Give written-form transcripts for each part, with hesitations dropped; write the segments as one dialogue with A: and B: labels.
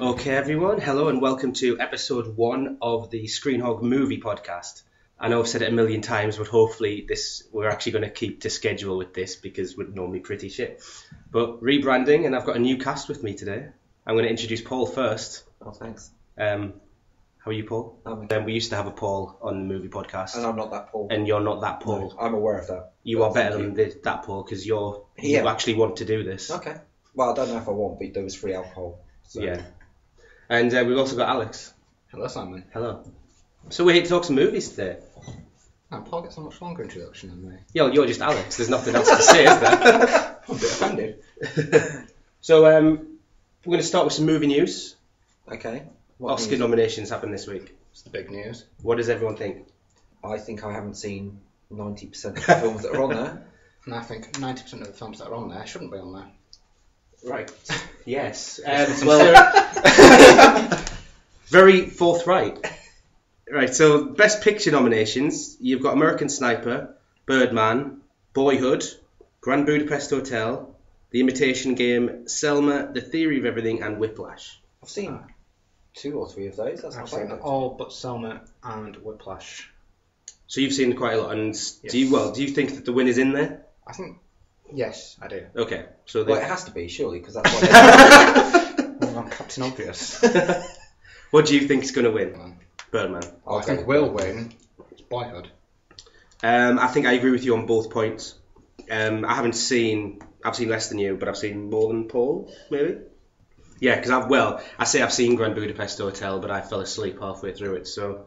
A: Okay, everyone, hello and welcome to episode 1 of the ScreenHog movie podcast. I know I've said it a million times, but hopefully we're actually going to keep to schedule with this because we're normally pretty shit. But rebranding, and I've got a new cast with me today. I'm going to introduce Paul first.
B: Oh, thanks.
A: How are you, Paul? We used to have a Paul on the movie podcast.
B: And I'm not that Paul.
A: And you're not that Paul.
B: No, I'm aware of that.
A: You are better than that Paul because you actually want to do this.
B: Okay. Well, I don't know if I want, but there was free alcohol. So.
A: Yeah. And we've also got Alex.
C: Hello, Simon.
A: Hello. So we're here to talk some movies today.
C: Oh, Paul gets a much longer introduction than me.
A: You're just Alex. There's nothing else to say, is there?
C: I'm a bit offended.
A: So we're going to start with some movie news.
B: Okay.
A: Oscar nominations happened this week.
C: It's the big news.
A: What does everyone think?
B: I think I haven't seen 90% of the films that are on there.
C: And I think 90% of the films that are on there shouldn't be on there.
A: Right. Yes. Very forthright. Right, so Best Picture nominations, you've got American Sniper, Birdman, Boyhood, Grand Budapest Hotel, The Imitation Game, Selma, The Theory of Everything, and Whiplash.
B: I've seen 2 or 3 of those. That's
C: I've
B: not
C: seen
B: bad.
C: all but Selma and Whiplash.
A: So you've seen quite a lot, and
C: Yes.
A: do you think that the win is in there?
C: I think, yes, I do.
A: Okay, so
B: Well, it has to be, surely, because that's why
C: Well, I'm Captain Obvious.
A: what do you think is going to win? Birdman.
C: I think will win. It's Boyhood.
A: I think I agree with you on both points. I've seen less than you, but I've seen more than Paul, maybe. Yeah, because I've seen Grand Budapest Hotel, but I fell asleep halfway through it, so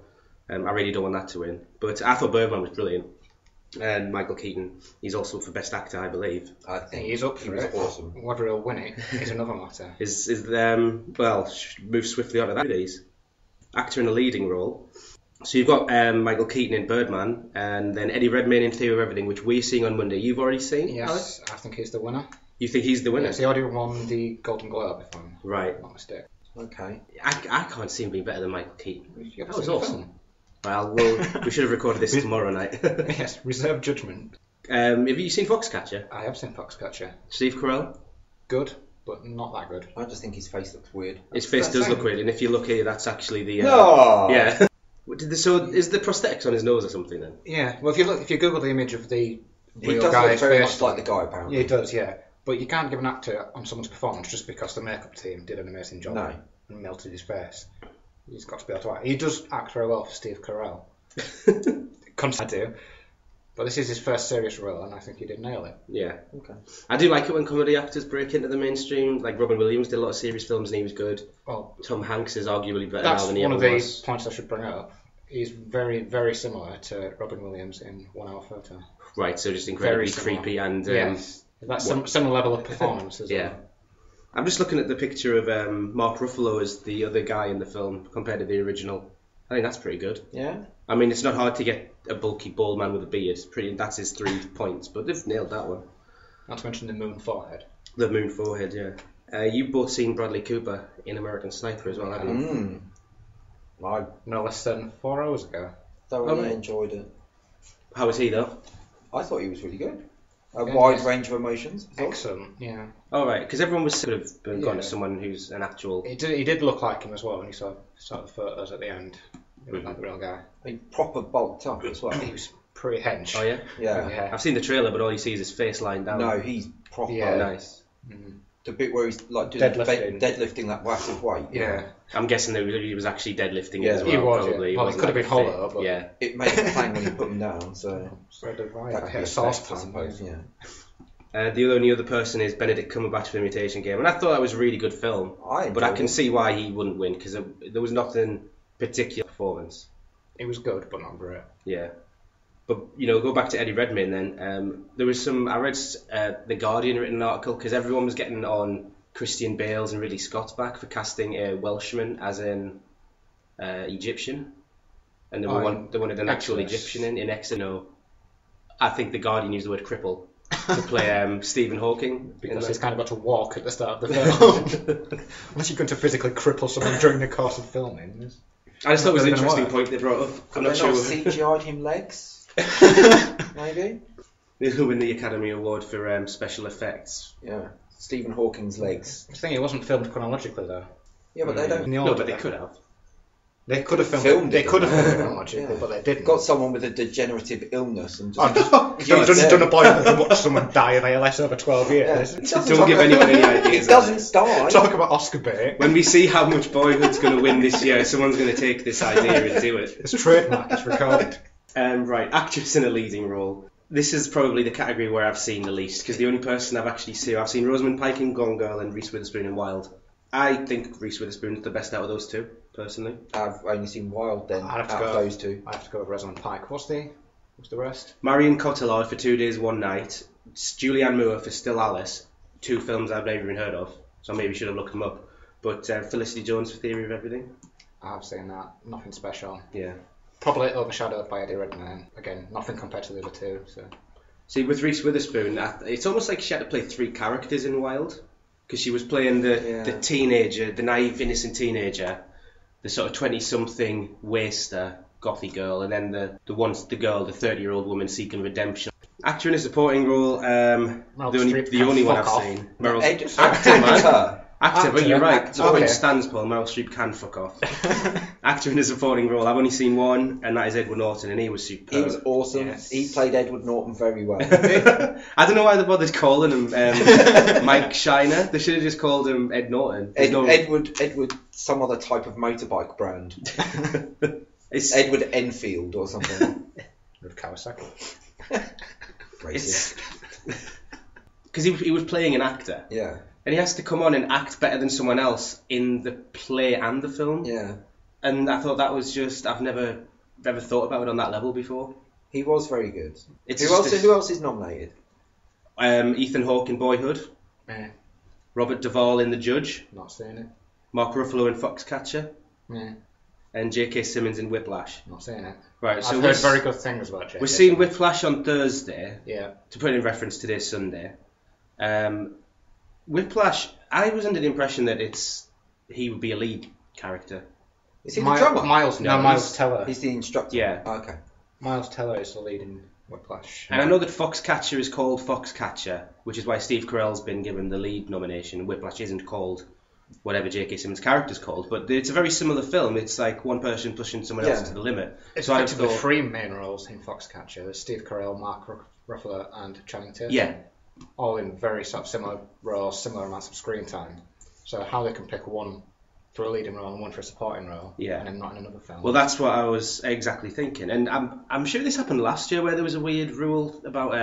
A: I really don't want that to win. But I thought Birdman was brilliant. And Michael Keaton, he's also up for Best Actor, I believe.
B: I think
C: He's up for it.
B: Awesome.
C: Whether he'll win it is another matter.
A: Move swiftly on to that. He's actor in a leading role. So you've got Michael Keaton in Birdman, and then Eddie Redmayne in Theory of Everything, which we're seeing on Monday. You've already seen?
C: Yes,
A: Alex?
C: I think he's the winner.
A: You think he's the winner?
C: Yes, he already won the Golden Globe, if I'm not mistaken.
B: Okay.
A: I can't see him being better than Michael Keaton.
C: You
A: That
C: haven't
A: was
C: seen the
A: awesome.
C: film?
A: Well, we should have recorded this tomorrow night.
C: Yes, reserve judgment.
A: Have you seen Foxcatcher?
C: I have seen Foxcatcher.
A: Steve Carell?
C: Good, but not that good.
B: I just think his face looks weird.
A: His face does look weird, and if you look here, that's actually the...
B: No!
A: Yeah. So is the prosthetics on his nose or something then?
C: Yeah, well, if you Google the image of the
B: He
C: real
B: does
C: guy's
B: look very
C: face,
B: much like the guy, apparently.
C: yeah, he does, yeah. But you can't give an actor on someone's performance just because the makeup team did an amazing job
B: No.
C: and melted his face. He's got to be able to act. He does act very well for Steve Carell. I do. But this is his first serious role, and I think he did nail it.
A: Yeah.
B: Okay.
A: I do like it when comedy actors break into the mainstream. Like Robin Williams did a lot of serious films and he was good.
C: Well,
A: Tom Hanks is arguably better
C: that's
A: now than he
C: one
A: ever
C: of the
A: was.
C: points I should bring up. He's very, very similar to Robin Williams in 1 Hour Photo.
A: Right, so just incredibly
C: Very similar.
A: creepy and...
C: yes. That's similar level of performance as
A: Yeah.
C: well.
A: I'm just looking at the picture of Mark Ruffalo as the other guy in the film compared to the original. I think that's pretty good.
B: Yeah?
A: I mean, it's not hard to get a bulky bald man with a beard. That's his 3 points, but they've nailed that one.
C: Not to mention the moon forehead.
A: The moon forehead, yeah. You've both seen Bradley Cooper in American Sniper as well, haven't you?
B: I
C: No less than 4 hours ago.
B: thoroughly enjoyed it.
A: How was he, though?
B: I thought he was really good. A
C: Yeah,
B: wide
C: yes.
B: range of emotions. I thought.
C: Excellent, yeah.
A: All right, because everyone was sort of gone
C: Yeah.
A: to someone who's an actual...
C: He did look like him as well when you saw the photos at the end. He looked like the real guy.
B: He proper bulked up as well.
C: He was pretty hench.
A: Oh, yeah?
B: Yeah.
C: Yeah.
A: I've seen the trailer, but all you see is his face lying down.
B: No, he's proper.
C: Yeah.
A: Oh, nice.
B: The bit where he's like doing deadlifting that massive weight.
C: Yeah.
A: I'm guessing that he was actually deadlifting
B: Yeah.
A: it as well.
C: He was,
A: probably.
C: yeah. Well, it
A: wasn't
C: could have
A: like
C: been hollow, but...
A: Yeah.
B: It made a clang when you put him down, so
C: So did I.
B: that
C: I
B: could
C: hit
B: be
C: a
B: a
C: saucepan.
B: I suppose. Yeah.
A: The only other person is Benedict Cumberbatch for Imitation Game, and I thought that was a really good film. But I can see why he wouldn't win because there was nothing particular performance.
C: It was good, but not great.
A: Yeah. But, go back to Eddie Redmayne then. There was I read The Guardian written an article because everyone was getting on Christian Bale's and Ridley Scott's back for casting a Welshman as an Egyptian. And they wanted an actual Egyptian in Exeter. I think The Guardian used the word cripple to play Stephen Hawking.
C: Because he's kind of got to walk at the start of the film. Unless you're going to physically cripple someone during the course of filming.
A: I just thought it was an
C: Not gonna
A: interesting
C: work.
A: point they brought up. I'm
B: They
A: not sure.
B: CGI'd him legs. Maybe.
A: He'll win the Academy Award for special effects.
B: Yeah. Stephen Hawking's legs.
C: The thing, it wasn't filmed chronologically though.
B: Yeah, but they don't.
C: In the
A: No,
C: order.
A: but they could have.
C: They could have
B: filmed
C: filmed. They
B: it,
C: could have
B: didn't
C: filmed
B: they?
C: it logically,
B: Yeah.
C: but they didn't.
B: Got someone with a degenerative illness and
C: Oh,
B: just.
C: just done a boy and watched someone die of ALS over 12 years.
B: It doesn't
A: Don't
B: talk
A: give
B: about-
A: anyone any ideas.
B: It doesn't die.
C: Talk about Oscar bait.
A: When we see how much Boyhood's going to win this year, someone's going to take this idea and do it.
C: It's trademark. It's recorded.
A: Right, actress in a leading role. This is probably the category where I've seen the least, because the only person I've seen Rosamund Pike in Gone Girl and Reese Witherspoon in Wild. I think Reese Witherspoon's the best out of those two, personally.
B: I've only seen Wild then.
C: I'd have to
B: out
C: go.
B: of those two.
C: I have to go with Rosamund Pike. What's the rest?
A: Marion Cotillard for 2 Days, One Night. Julianne Moore for Still Alice. 2 films I've never even heard of, so I maybe should have looked them up. But Felicity Jones for Theory of Everything.
C: I've seen that. Nothing special.
A: Yeah.
C: Probably overshadowed by Eddie Redmayne. Again, nothing compared to the other two. So.
A: See, with Reese Witherspoon, it's almost like she had to play 3 characters in Wild. Because she was playing the teenager, the naive, innocent teenager, the sort of 20-something waster, gothy girl, and then the 30-year-old woman seeking redemption. Actor in a supporting role, the only one I've seen. Meryl Actor, man. Actor, but you're right. The point stands, Paul. Meryl Streep can fuck off. Actor in a supporting role. I've only seen one, and that is Edward Norton, and he was superb.
B: He was awesome.
A: Yes.
B: He played Edward Norton very well.
A: I don't know why they bothered calling him Mike Shiner. They should have just called him Ed Norton.
B: Edward, some other type of motorbike brand.
A: It's
B: Edward Enfield or something.
C: With Kawasaki.
B: Racist.
A: because he was playing an actor.
B: Yeah.
A: And he has to come on and act better than someone else in the play and the film.
B: Yeah.
A: And I thought that was just, I've never thought about it on that level before.
B: He was very good.
A: It's
B: Who else is nominated?
A: Ethan Hawke in Boyhood,
C: Meh.
A: Robert Duvall in The Judge,
C: Not seen it.
A: Mark Ruffalo in Foxcatcher,
C: Meh.
A: and J.K. Simmons in Whiplash.
C: Not seen it.
A: Right, so
C: I've heard very good things about J.K.
A: we're seeing Whiplash on Thursday.
C: Yeah.
A: To put it in reference, today's Sunday. Whiplash, I was under the impression that he would be a lead character.
B: Is he the drummer?
C: Miles Teller.
B: He's the instructor.
A: Yeah.
B: Oh, okay.
C: Miles Teller is the lead in Whiplash.
A: And I know that Foxcatcher is called Foxcatcher, which is why Steve Carell's been given the lead nomination. Whiplash isn't called whatever J.K. Simmons' character's called, but it's a very similar film. It's like one person pushing someone else to the limit.
C: It's
A: so I
C: effectively
A: thought,
C: 3 main roles in Foxcatcher. There's Steve Carell, Mark Ruffalo, and Channing Tatum.
A: yeah,
C: All in very sort of similar roles, similar amounts of screen time. So how they can pick one for a leading role and one for a supporting role,
A: Yeah.
C: and then not in another film.
A: well, that's what I was exactly thinking. And I'm sure this happened last year where there was a weird rule about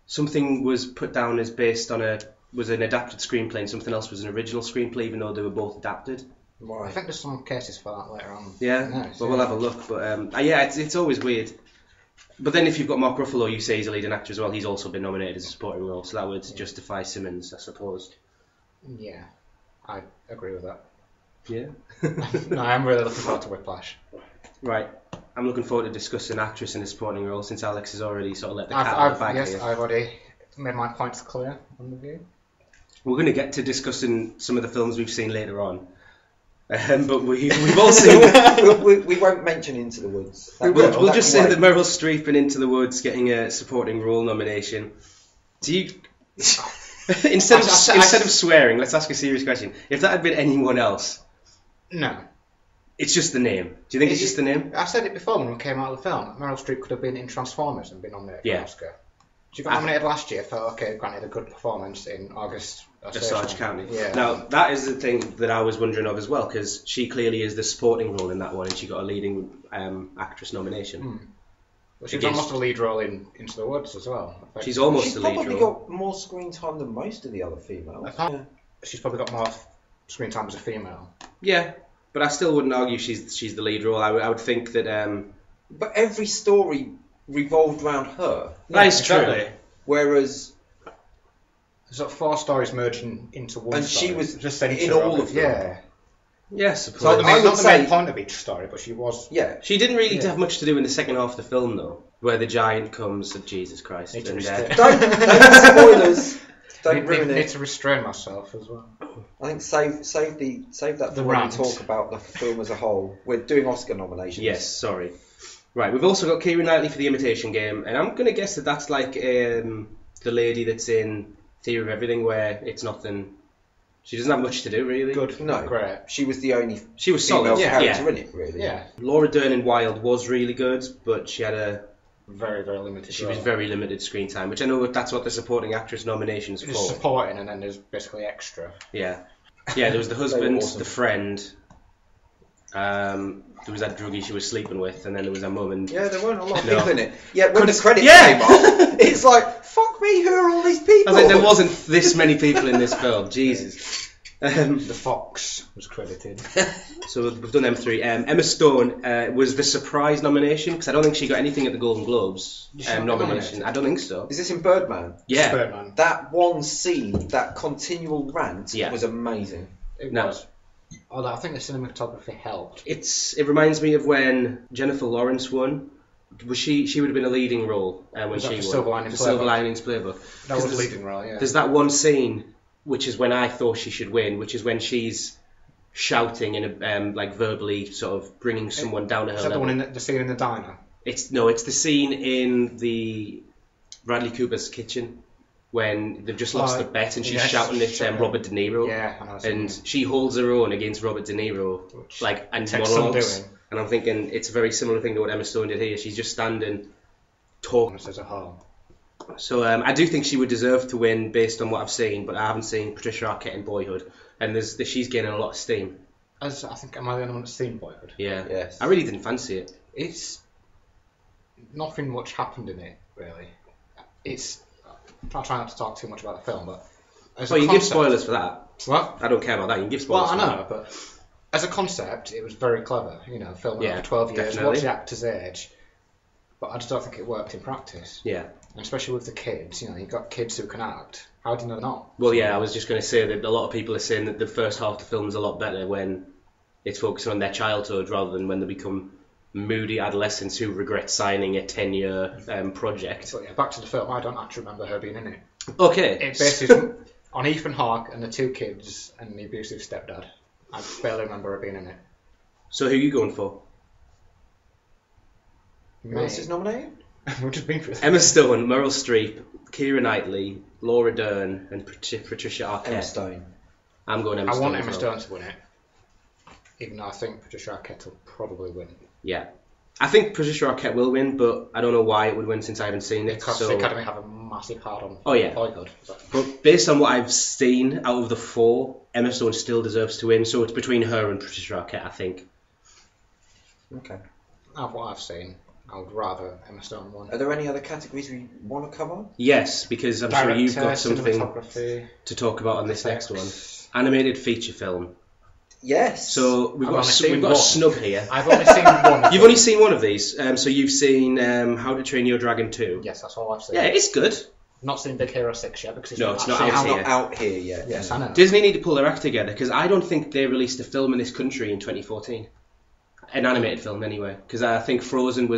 A: something was put down as based on was an adapted screenplay and something else was an original screenplay, even though they were both adapted.
C: I
B: Right.
C: think there's some cases for that later on.
A: Yeah,
C: Nice,
A: well, we'll have a look. But yeah, it's always weird. But then if you've got Mark Ruffalo, you say he's a leading actor as well, he's also been nominated as a supporting role, so that would justify Simmons, I suppose.
C: Yeah, I agree with that.
A: Yeah.
C: No, I'm really looking forward to Whiplash.
A: Right. I'm looking forward to discussing actress in a supporting role, since Alex has already sort of let the cat out of the bag here.
C: I've already made my points clear on the view.
A: We're going to get to discussing some of the films we've seen later on. But we've all seen...
B: we won't mention Into the Woods.
A: We'll just say that Meryl Streep in Into the Woods getting a supporting role nomination. Do you... instead of swearing, let's ask a serious question. If that had been anyone else,
C: No.
A: it's just the name. Do you think it's just the name?
C: I said it before when we came out of the film. Meryl Streep could have been in Transformers and been nominated for an Oscar. She got nominated last year for, granted a good performance in August.
A: Osage County.
C: Yeah.
A: Now, that is the thing that I was wondering of as well, because she clearly is the supporting role in that one, and she got a leading actress nomination.
C: Well, she was almost a lead role in Into the Woods as well.
A: She's almost
B: She's
A: the lead
B: probably
A: role.
B: got more screen time than most of the other females.
C: She's probably got more screen time as a female.
A: Yeah, but I still wouldn't argue she's the lead role. I would think that...
B: But every story revolved around her.
A: that is
C: exactly.
A: true.
B: Whereas...
C: Sort of 4 stories merging into one
B: And
C: story.
B: she was
C: just the
B: in
C: nature
B: all
C: it.
B: of them.
C: Yeah.
A: Yes,
C: So
A: suppose.
C: not the
B: say-
C: main point of each story, but she was...
B: Yeah.
A: She didn't really have much to do in the second half of the film, though, where the giant comes and Jesus Christ.
C: Need to
A: And,
C: restrain-
B: Don't spoilers. Don't ruin
C: need
B: it.
C: to restrain myself as well.
B: I think save that
C: The
B: for when we
C: rant.
B: talk about the film as a whole. We're doing Oscar nominations.
A: yes, sorry. Right, we've also got Keira Knightley for The Imitation Game, and I'm going to guess that that's like the lady that's in Theory of Everything, where it's nothing She doesn't have much to do, really.
C: Good.
B: No.
C: Great.
B: She was the only
A: She was
B: female
A: solid.
B: character in it, really.
C: Yeah.
A: Laura Dern in Wild was really good, but she had
C: Very, very limited.
A: she was very limited screen time, which I know that's what the supporting actress nominations for.
C: Just supporting, and then there's basically extra.
A: Yeah. Yeah, there was the husband,
B: awesome.
A: the friend, there was that druggie she was sleeping with, and then there was her mum and...
B: Yeah, there weren't a lot of
A: No.
B: people in it. Yeah, when the
A: Couldn't-
B: credits
A: Yeah.
B: came up, it's like, fuck me, who are all these people?
A: I was like, there wasn't this many people in this film, Jesus.
C: The Fox was credited.
A: So we've done them three. Emma Stone was the surprise nomination, because I don't think she got anything at the Golden Globes
C: Did she not get
A: nomination.
C: nominated?
A: I don't think so.
B: Is this in Birdman?
A: Yeah.
C: Birdman.
B: That one scene, that continual rant,
A: Yeah.
B: was amazing.
C: It
A: No.
C: was. Although I think the cinematography helped.
A: It reminds me of when Jennifer Lawrence won. She would have been a leading role when
C: Was that
A: she
C: for
A: won.
C: Silver Linings
A: For Silver
C: Playbook?
A: Linings Playbook.
C: That
A: 'Cause
C: was
A: there's-
C: leading role, yeah.
A: There's that one scene, which is when I thought she should win, which is when she's shouting and like verbally sort of bringing someone down to her
C: Is that the
A: level.
C: one in the scene in the diner?
A: It's the scene in the Bradley Cooper's kitchen when they've just lost
C: Oh,
A: the bet and she's
C: yes,
A: shouting at
C: shouting.
A: Robert De Niro.
C: Yeah, I know.
A: And she holds her own against Robert De Niro,
C: Which
A: like, and
C: takes some
A: monologues.
C: doing.
A: And I'm thinking it's a very similar thing to what Emma Stone did here. She's just standing, talking.
C: as a whole.
A: So I do think she would deserve to win based on what I've seen, but I haven't seen Patricia Arquette in Boyhood, and she's gaining a lot of steam.
C: As I think, am I the only one that's seen Boyhood?
A: Yeah,
B: Yes.
A: I really didn't fancy it.
C: It's nothing much happened in it really. It's I'll try not to talk too much about the film, but as
A: Well,
C: a
A: you can give
C: concept-
A: spoilers for that.
C: What?
A: I don't care about that. You can give
C: Well,
A: spoilers.
C: I
A: for
C: know, but as a concept, it was very clever. You know, film
A: Yeah,
C: over 12 years,
A: definitely.
C: watch the actor's age, but I just don't think it worked in practice.
A: that. Yeah.
C: And especially with the kids, you know, you've got kids who can act. How do you know not?
A: Well, yeah, I was just going to say that a lot of people are saying that the first half of the film is a lot better when it's focusing on their childhood rather than when they become moody adolescents who regret signing a 10-year project.
C: So yeah, back to the film. I don't actually remember her being in it.
A: Okay.
C: It bases on Ethan Hawke and the two kids and the abusive stepdad. I barely remember her being in it.
A: So who are you going for?
B: Who else is nominated?
C: We've just been through this.
A: Emma Stone, Meryl Streep, Keira Knightley, Laura Dern, and Patricia Arquette.
B: Emma Stone.
A: I'm going Emma
C: I
A: Stone.
C: want
A: as
C: Emma
A: well.
C: Stone to win it, even though I think Patricia Arquette will probably win.
A: Yeah. I think Patricia Arquette will win, but I don't know why it would win since I haven't seen it.
C: Because
A: So,
C: the Academy have a massive hard on.
A: Oh, yeah.
C: Boyhood.
A: but based on what I've seen out of the four, Emma Stone still deserves to win. So it's between her and Patricia Arquette, I think.
B: Okay.
C: Out of what I've seen, I would rather Emma Stone win.
B: Are there any other categories we want to cover?
A: Yes, because I'm sure you've got something
C: cinematography,
A: to talk about on this next one.
C: effects.
A: Animated feature film.
B: Yes.
A: So we've
C: I've
A: got
C: only seen
A: we've got a
C: one.
A: snub here.
C: I've only seen one. of
A: You've
C: them.
A: only seen one of these, so you've seen How to Train Your Dragon 2.
C: Yes, that's all I've seen.
A: Yeah, it's good.
C: Not seen Big Hero 6 yet because it's
A: No, it's not
C: actually
A: out
B: it's
A: here.
B: not out here yet.
C: Yes, I know.
A: Disney need to pull their act together because I don't think they released a film in this country in 2014. An animated film, anyway. Because I think Frozen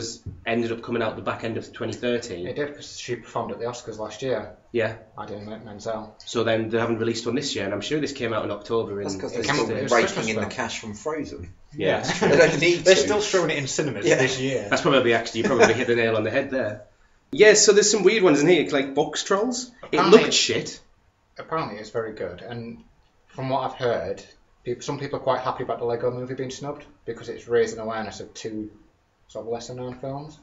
A: ended up coming out the back end of 2013.
C: It did because she performed at the Oscars last year.
A: Yeah.
C: Idina Menzel.
A: So then they haven't released one this year, and I'm sure this came out in October.
B: That's because
C: It
B: they're
C: came
B: still
C: up- it was
B: raking
C: Christmas
B: in the
C: film.
B: cash from Frozen.
A: Yeah, that's true.
B: They don't need
C: They're
B: to.
C: still showing it in cinemas
B: Yeah.
C: this year.
A: That's probably you probably hit the nail on the head there. Yeah, so there's some weird ones in here, like box trolls. It
C: Apparently-
A: looked shit.
C: Apparently, it's very good, and from what I've heard, some people are quite happy about the Lego Movie being snubbed because it's raising awareness of two sort of lesser-known films.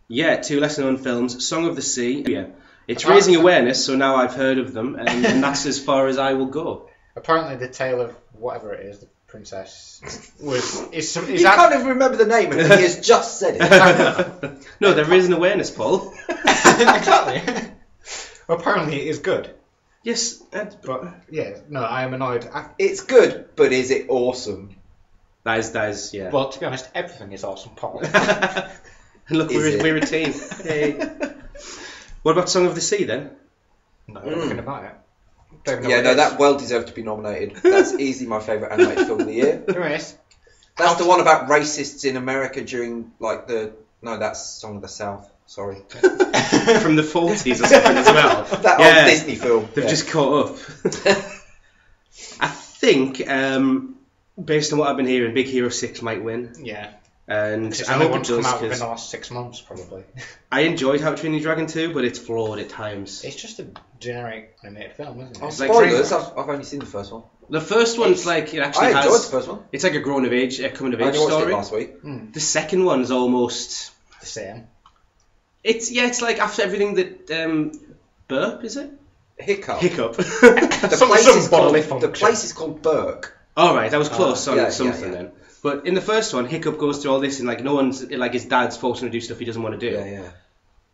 A: Yeah, two lesser-known films, Song of the Sea. Yeah, it's
C: Apart-
A: raising awareness, so now I've heard of them, and that's as far as I will go.
C: Apparently, the tale of whatever it is, the princess, is
B: You can't even remember the name, and he has just said it.
A: No, they're raising awareness, Paul.
C: exactly. Apparently, it is good,
A: Yes,
C: but yeah, no, I am annoyed.
B: It's good, but is it awesome?
A: that is, yeah.
C: Well, to be honest, everything is awesome, Paul.
A: And look,
B: Is it?
A: we're a team. Hey. What about Song of the Sea then?
C: No, everything about it. Don't even know
B: Yeah,
C: what
B: no,
C: it is.
B: that well deserved to be nominated. That's easily my favourite animated film of the year.
C: Anyways,
B: That's the one about racists in America during, like, that's Song of the South. Sorry.
A: From the 40s or something as well.
B: That
A: Yeah.
B: old Disney film.
A: They've
B: Yeah.
A: just caught up. I think, based on what I've been hearing, Big Hero 6 might win.
C: yeah.
A: And
C: It's
A: I
C: only
A: hope it
C: one to come
A: does,
C: out within
A: because
C: the last 6 months, probably.
A: I enjoyed How to Train Your Dragon 2, but it's flawed at times.
C: It's just a generic animated film, isn't it?
B: Oh,
C: It's like
B: spoilers,
C: DreamWorks.
B: I've only seen the first one.
A: The first one's like it actually
B: I enjoyed
A: has.
B: the first one.
A: It's like a coming of age
B: I only watched
A: story.
B: it last week.
A: The second one's almost
C: The same.
A: it's like after everything that Burp is it?
B: Hiccup. The place is called Burke.
A: All right, that was close on
B: yeah,
A: something
B: yeah.
A: then. But in the first one, Hiccup goes through all this and like no one's like his dad's forcing him to do stuff he doesn't want to do.
B: Yeah.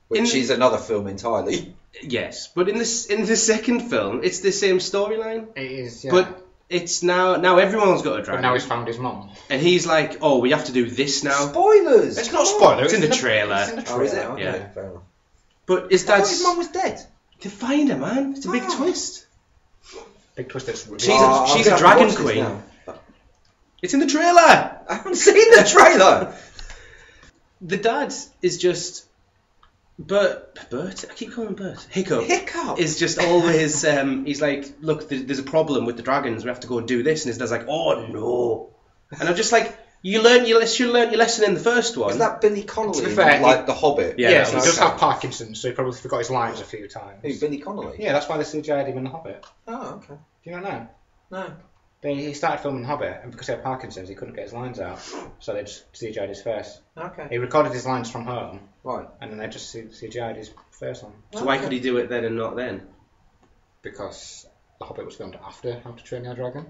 B: Which is another film entirely.
A: Yes, but in the second film, it's the same storyline.
C: It is, yeah.
A: But it's now everyone's got a dragon.
C: But now he's found his mum.
A: And he's like, oh, we have to do this now.
B: Spoilers!
C: It's not spoiler.
A: It's in the trailer.
C: It's in the trailer.
B: Oh, is it? Okay,
A: Yeah.
B: fair enough.
A: But his
B: I thought
A: dad's
B: his mum was dead.
A: to find her, man. It's a big twist.
C: Big twist. That's
A: She's
B: I'm
A: a
B: gonna have to
A: dragon
B: watch this
A: queen.
B: now.
A: It's in the trailer.
B: I haven't seen the trailer.
A: The dad is just Bert. I keep calling him Bert. Hiccup. Is just always. He's like, look, there's a problem with the dragons. We have to go and do this. And his dad's like, oh no. And I'm just like, you should learn your lesson in the first one.
B: Is that Billy Connolly?
C: To be fair,
B: like The Hobbit?
A: Yeah,
C: Yes, he
A: that's
C: does
B: okay.
C: have Parkinson's, so he probably forgot his lines a few times.
B: Who, Billy Connolly?
C: Yeah, that's why they CGI'd him in The Hobbit.
B: Oh, okay.
C: Do you not know?
B: No.
C: He started filming The Hobbit, and because he had Parkinson's, he couldn't get his lines out, so they just CGI'd his face.
B: Okay.
C: He recorded his lines from home,
B: Right.
C: and then they just CGI'd his face on.
A: So why could he do it then and not then?
C: Because The Hobbit was filmed after How to Train Your Dragon.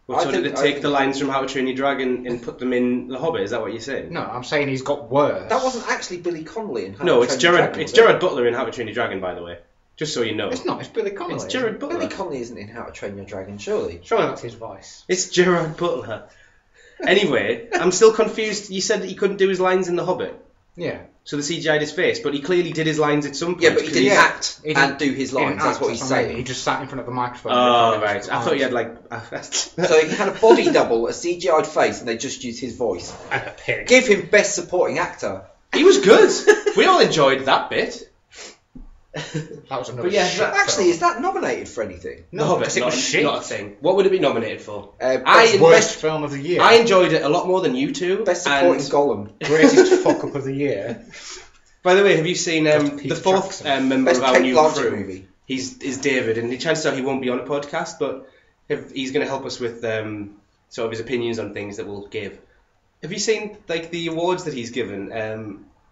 A: Well, so did they take the lines from How to Train Your Dragon and put them in The Hobbit? Is that what you're saying?
C: No, I'm saying he's got worse.
B: That wasn't actually Billy Connolly in How
A: No,
B: to
A: it's
B: Train Your
A: Gerard.
B: Dragon,
A: It's
B: was it?
A: Gerard Butler in How to Train Your Dragon, by the way. Just so you know.
C: It's not, it's Billy Connolly.
A: It's Gerard Butler.
B: Billy Connolly isn't in How to Train Your Dragon, surely.
C: Surely that's his voice.
A: It's Gerard Butler. Anyway, I'm still confused. You said that he couldn't do his lines in The Hobbit.
C: Yeah.
A: So they CGI'd his face, but he clearly did his lines at some point.
B: Yeah, but he
A: 'cause
B: didn't
A: he's-
B: act
C: He didn't-
B: and do his
C: He didn't
B: lines. That's
C: act,
B: what he's
C: what I mean.
B: saying.
C: He just sat in front of the microphone.
A: Oh,
C: and
A: right.
C: his
A: I thought he had
C: lines.
A: like...
B: So he had a body double, a CGI'd face, and they just used his voice.
C: And a pig.
B: Give him Best Supporting Actor.
A: He was good. We all enjoyed that bit.
C: That was another
A: But yeah,
C: shit
B: Actually,
C: film.
B: is that nominated for anything?
A: The Hobbit,
C: because it was shit.
A: not a thing. What would it be nominated for?
B: Best,
C: Worst film of the year.
A: I enjoyed it a lot more than you two.
B: Best Supporting
A: and-
B: Gollum.
C: Greatest fuck up of the year.
A: By the way, have you seen
C: Just
A: the
C: Peter
A: fourth
C: Jackson.
A: member
B: Best
A: of our
B: Kate
A: new
B: Blanchett
A: crew?
B: movie.
A: Is David, and the chances are he won't be on a podcast, but he's going to help us with sort of his opinions on things that we'll give. Have you seen like the awards that he's given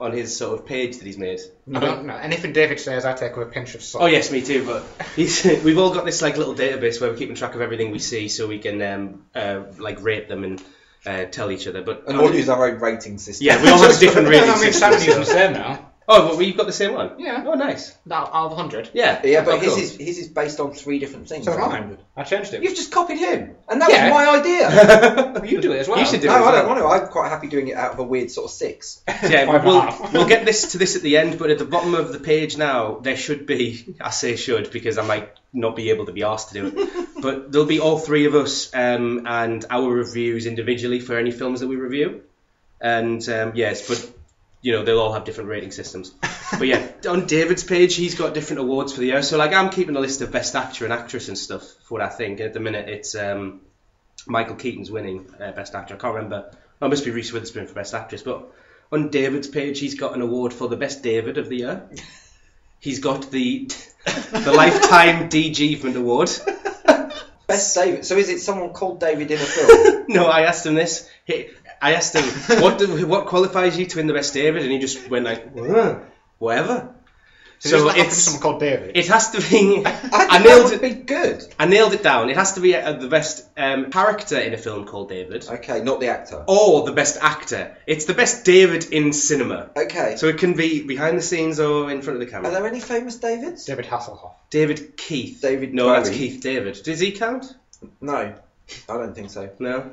A: on his sort of page that he's made?
C: I don't know. Anything David says, I take with a pinch of salt.
A: Oh yes, me too. But we've all got this like little database where we're keeping track of everything we see, so we can like rate them and tell each other. But
B: And we'll use our own rating system.
A: yeah, we all have a different rating
C: I mean,
A: system.
C: Sam's using the same now.
A: Oh, well, you've got the same one?
C: Yeah.
A: Oh, nice.
C: Out of 100.
A: Yeah.
B: Yeah, but
A: Oh, cool.
B: his is based on 3 different things.
C: So is
B: right?
C: mine. I changed it.
B: You've just copied him, and that
C: Yeah.
B: was my idea.
C: You do it as well.
A: You should do
B: No,
A: it as
B: I don't
A: well.
B: want to. I'm quite happy doing it out of a weird sort of 6.
A: Yeah,
C: 5.5.
A: we'll get to this at the end, but at the bottom of the page now, there should be, I say should because I might not be able to be asked to do it, but there'll be all 3 of us and our reviews individually for any films that we review. And yes, but you know, they'll all have different rating systems. But yeah, on David's page, he's got different awards for the year. So like, I'm keeping a list of best actor and actress and stuff for what I think. At the minute, it's Michael Keaton's winning best actor. I can't remember. Oh, it must be Reese Witherspoon for best actress. But on David's page, he's got an award for the best David of the year. He's got the Lifetime D. Jeevement Award.
B: Best David. So is it someone called David in a film?
A: No, I asked him this. I asked him, what qualifies you to win the best David? And he just went like, whatever.
C: So it's someone called David.
A: It has to be.
B: I
A: I
B: think
A: nailed
B: that would
A: it.
B: be good.
A: I nailed it down. It has to be the best character in a film called David,
B: Okay, not the actor.
A: or the best actor. It's the best David in cinema.
B: Okay.
A: So it can be behind the scenes or in front of the
B: Are
A: camera.
B: there any famous Davids?
C: David Hasselhoff.
A: David Keith.
B: David
A: No, that's
B: Bowie.
A: Keith David. Does he count?
B: No, I don't think so.
A: No.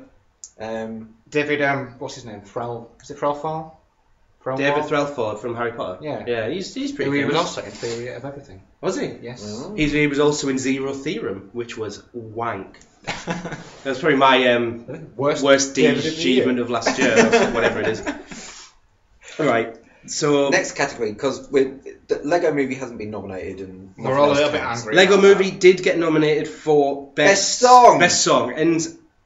C: David, what's his name? Is it Threlfall?
A: David Threlford from Harry Potter.
C: Yeah.
A: Yeah, he's pretty
C: He was
A: famous.
C: also in Theory of Everything.
A: Was he?
C: Yes.
B: Oh.
A: He was also in Zero Theorem, which was wank. That's probably my worst
C: David of the year.
A: achievement of last year, or whatever it is. Alright, so
B: Next category, because the Lego Movie hasn't been nominated, and
C: We're
B: nothing
C: all a
B: else
C: little bit
B: counts.
C: angry.
A: Lego
C: about
A: Movie
C: that.
A: did get nominated for
B: Best Song!
A: Best Song, and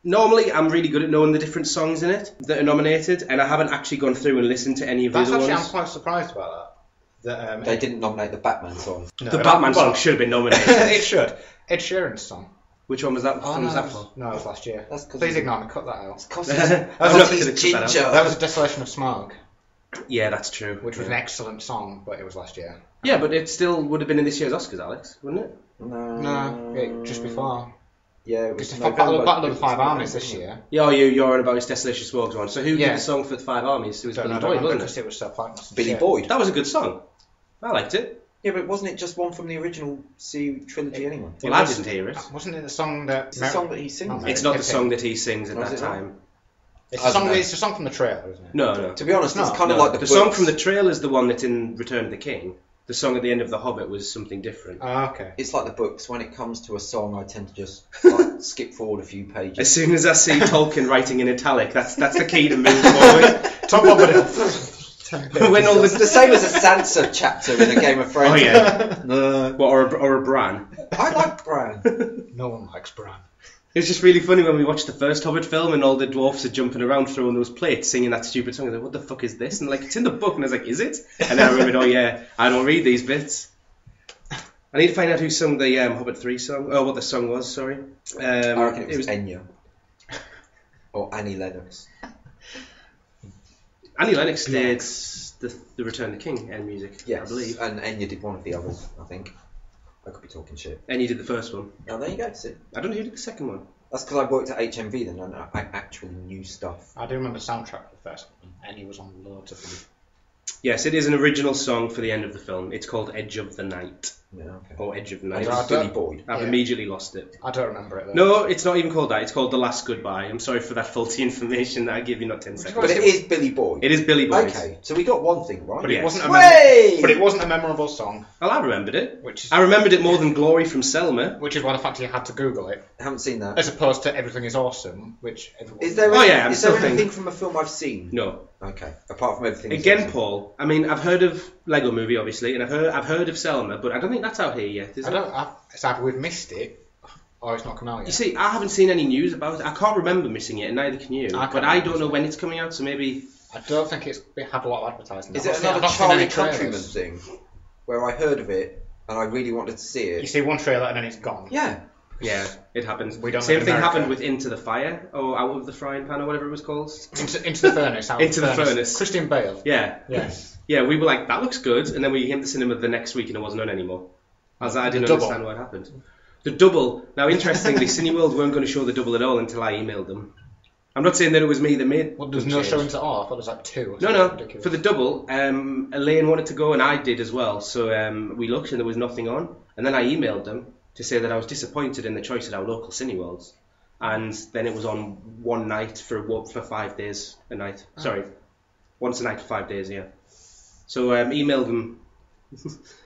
A: normally I'm really good at knowing the different songs in it that are nominated, and I haven't actually gone through and listened to any of the
C: That's
A: other
C: actually, I'm
A: ones.
C: quite surprised about that.
B: They didn't nominate the Batman song.
C: No,
A: The Batman
C: well,
A: song should have been nominated.
C: it should. Ed Sheeran's song.
A: Which one was that?
C: Oh,
A: When
C: no,
A: was
C: that
A: that
C: was,
A: for?
C: no, it was last year.
B: That's 'cause
C: Please
B: he's-
C: ignore me, cut that out.
B: Because
A: I'm
B: he's
A: not gonna cut
B: ginger.
A: that out.
C: That was Desolation of Smog,
A: Yeah, that's true.
C: which was an excellent song, but it was last year.
A: Yeah, but it still would have been in this year's Oscars, Alex, wouldn't it?
C: No, just before.
B: Yeah, it was
C: Because
B: November.
C: Battle of the Five Armies this year.
A: Yeah, you're on about his Desolation Smogs one. So who
C: Yeah.
A: did the song for the Five Armies? It was
C: Don't
A: Billy
C: know,
A: Boyd, wasn't
C: because
A: it?
C: it was so pointless.
B: Billy
C: Shit.
B: Boyd.
A: That was a good song. I liked it.
B: Yeah, but wasn't it just one from the original trilogy anyway?
A: Well, I didn't hear it.
C: Wasn't it the song that...
B: It's the song that he sings.
C: Oh,
A: It's not the song that he sings at
B: Was
A: that
B: it not?
A: time.
C: It's
B: I
C: a song.
B: don't know.
C: It's a song from the trailer, isn't it?
A: No.
B: To be honest, it's
C: No,
B: kind of
A: No,
B: like
A: the
B: the
A: song
B: books.
A: from the trailer is the one that's in Return of the King. The song at the end of The Hobbit was something different.
C: Oh, okay.
B: It's like the books. When it comes to a song, I tend to just like, skip forward a few
A: As
B: pages.
A: soon as I see Tolkien writing in italic, that's the key to move forward.
C: Tom Bombadil.
A: When all
B: It's
A: the
B: the same as a Sansa chapter in a Game of Thrones.
A: Oh yeah,
B: No.
A: or a Bran.
B: I like Bran.
C: No one likes Bran.
A: It was just really funny when we watched the first Hobbit film and all the dwarfs are jumping around throwing those plates, singing that stupid song. I was like, what the fuck is this? And like, it's in the book. And I was like, is it? And then I remembered, oh yeah, I don't read these bits. I need to find out who sung the Hobbit 3 song. Oh, what the song was, sorry.
B: I reckon it was Enya. Or Annie Lennox.
A: Annie Lennox did the Return of the King and music,
B: Yes,
A: I believe.
B: and Enya did one of the others, I think. I could be talking shit.
A: And you did the first one.
B: Oh, there you go, see.
A: I don't know who did the second one.
B: That's because I worked at HMV then, and I actually knew stuff.
C: I do remember the soundtrack for the first one, and he was on loads of them.
A: Yes, it is an original song for the end of the film. It's called Edge of the Night.
B: Yeah, okay.
A: Or Edge of the
B: And
A: Night.
B: it was Billy Boyd.
A: I've
C: Yeah.
A: immediately lost it.
C: I don't remember it though.
A: No, it's not even called that. It's called The Last Goodbye. I'm sorry for that faulty information that I gave you not 10 seconds.
B: But it is Billy Boyd.
A: It is Billy Boyd.
B: Okay, so we got one thing right.
C: But
A: Yes.
C: it wasn't a
B: Way!
C: but it wasn't a memorable song,
A: Well, I remembered it.
C: which is
A: I remembered it more than Glory from Selma.
C: why the fact you had to Google it,
B: I haven't seen that.
C: as opposed to Everything Is Awesome, which everyone.
B: Is there,
A: Oh, yeah, I'm
B: is there
A: still
B: anything
A: thinking-
B: from a film I've seen?
A: No.
B: Okay, apart from everything.
A: Again, Paul. I mean, I've heard of Lego Movie, obviously, and I've heard of Selma, but I don't think that's out here yet, is
C: I
A: it?
C: don't. It's either we've missed it, or it's not come out yet.
A: You see, I haven't seen any news about it. I can't remember missing it, and neither can you.
C: I can't
A: But I don't know
C: remember.
A: when it's coming out, so maybe...
C: I don't think it had a lot of advertising.
B: Is
C: I've
B: it
C: not seen-
B: another
C: I've not seen
B: Charlie
C: any trailers.
B: Countryman thing where I heard of it and I really wanted to see
C: You
B: it?
C: see one trailer and then it's gone.
B: Yeah.
A: Yeah, it happens.
C: We don't
A: Same
C: live in
A: thing
C: America.
A: happened with Into the Fire, or Out of the Frying Pan, or whatever it was called.
C: Into the furnace. Out of
A: Into the furnace.
C: Christian Bale.
A: Yeah.
C: Yes.
A: Yeah, we were like, that looks good, and then we came to cinema the next week and it wasn't on anymore. I was like, I didn't
C: The Double.
A: understand what happened. The Double. Now, interestingly, Cineworld weren't going to show The Double at all until I emailed them. I'm not saying that it was me that made
C: Well, there's
A: the
C: no
A: change.
C: showings at all. I thought there was like two.
A: No.
C: Ridiculous.
A: For The Double, Elaine wanted to go and I did as well, so we looked and there was nothing on. And then I emailed them to say that I was disappointed in the choice at our local Cineworlds. And then it was on one night for 5 days a night. Sorry, once a night for 5 days, yeah. So emailed them.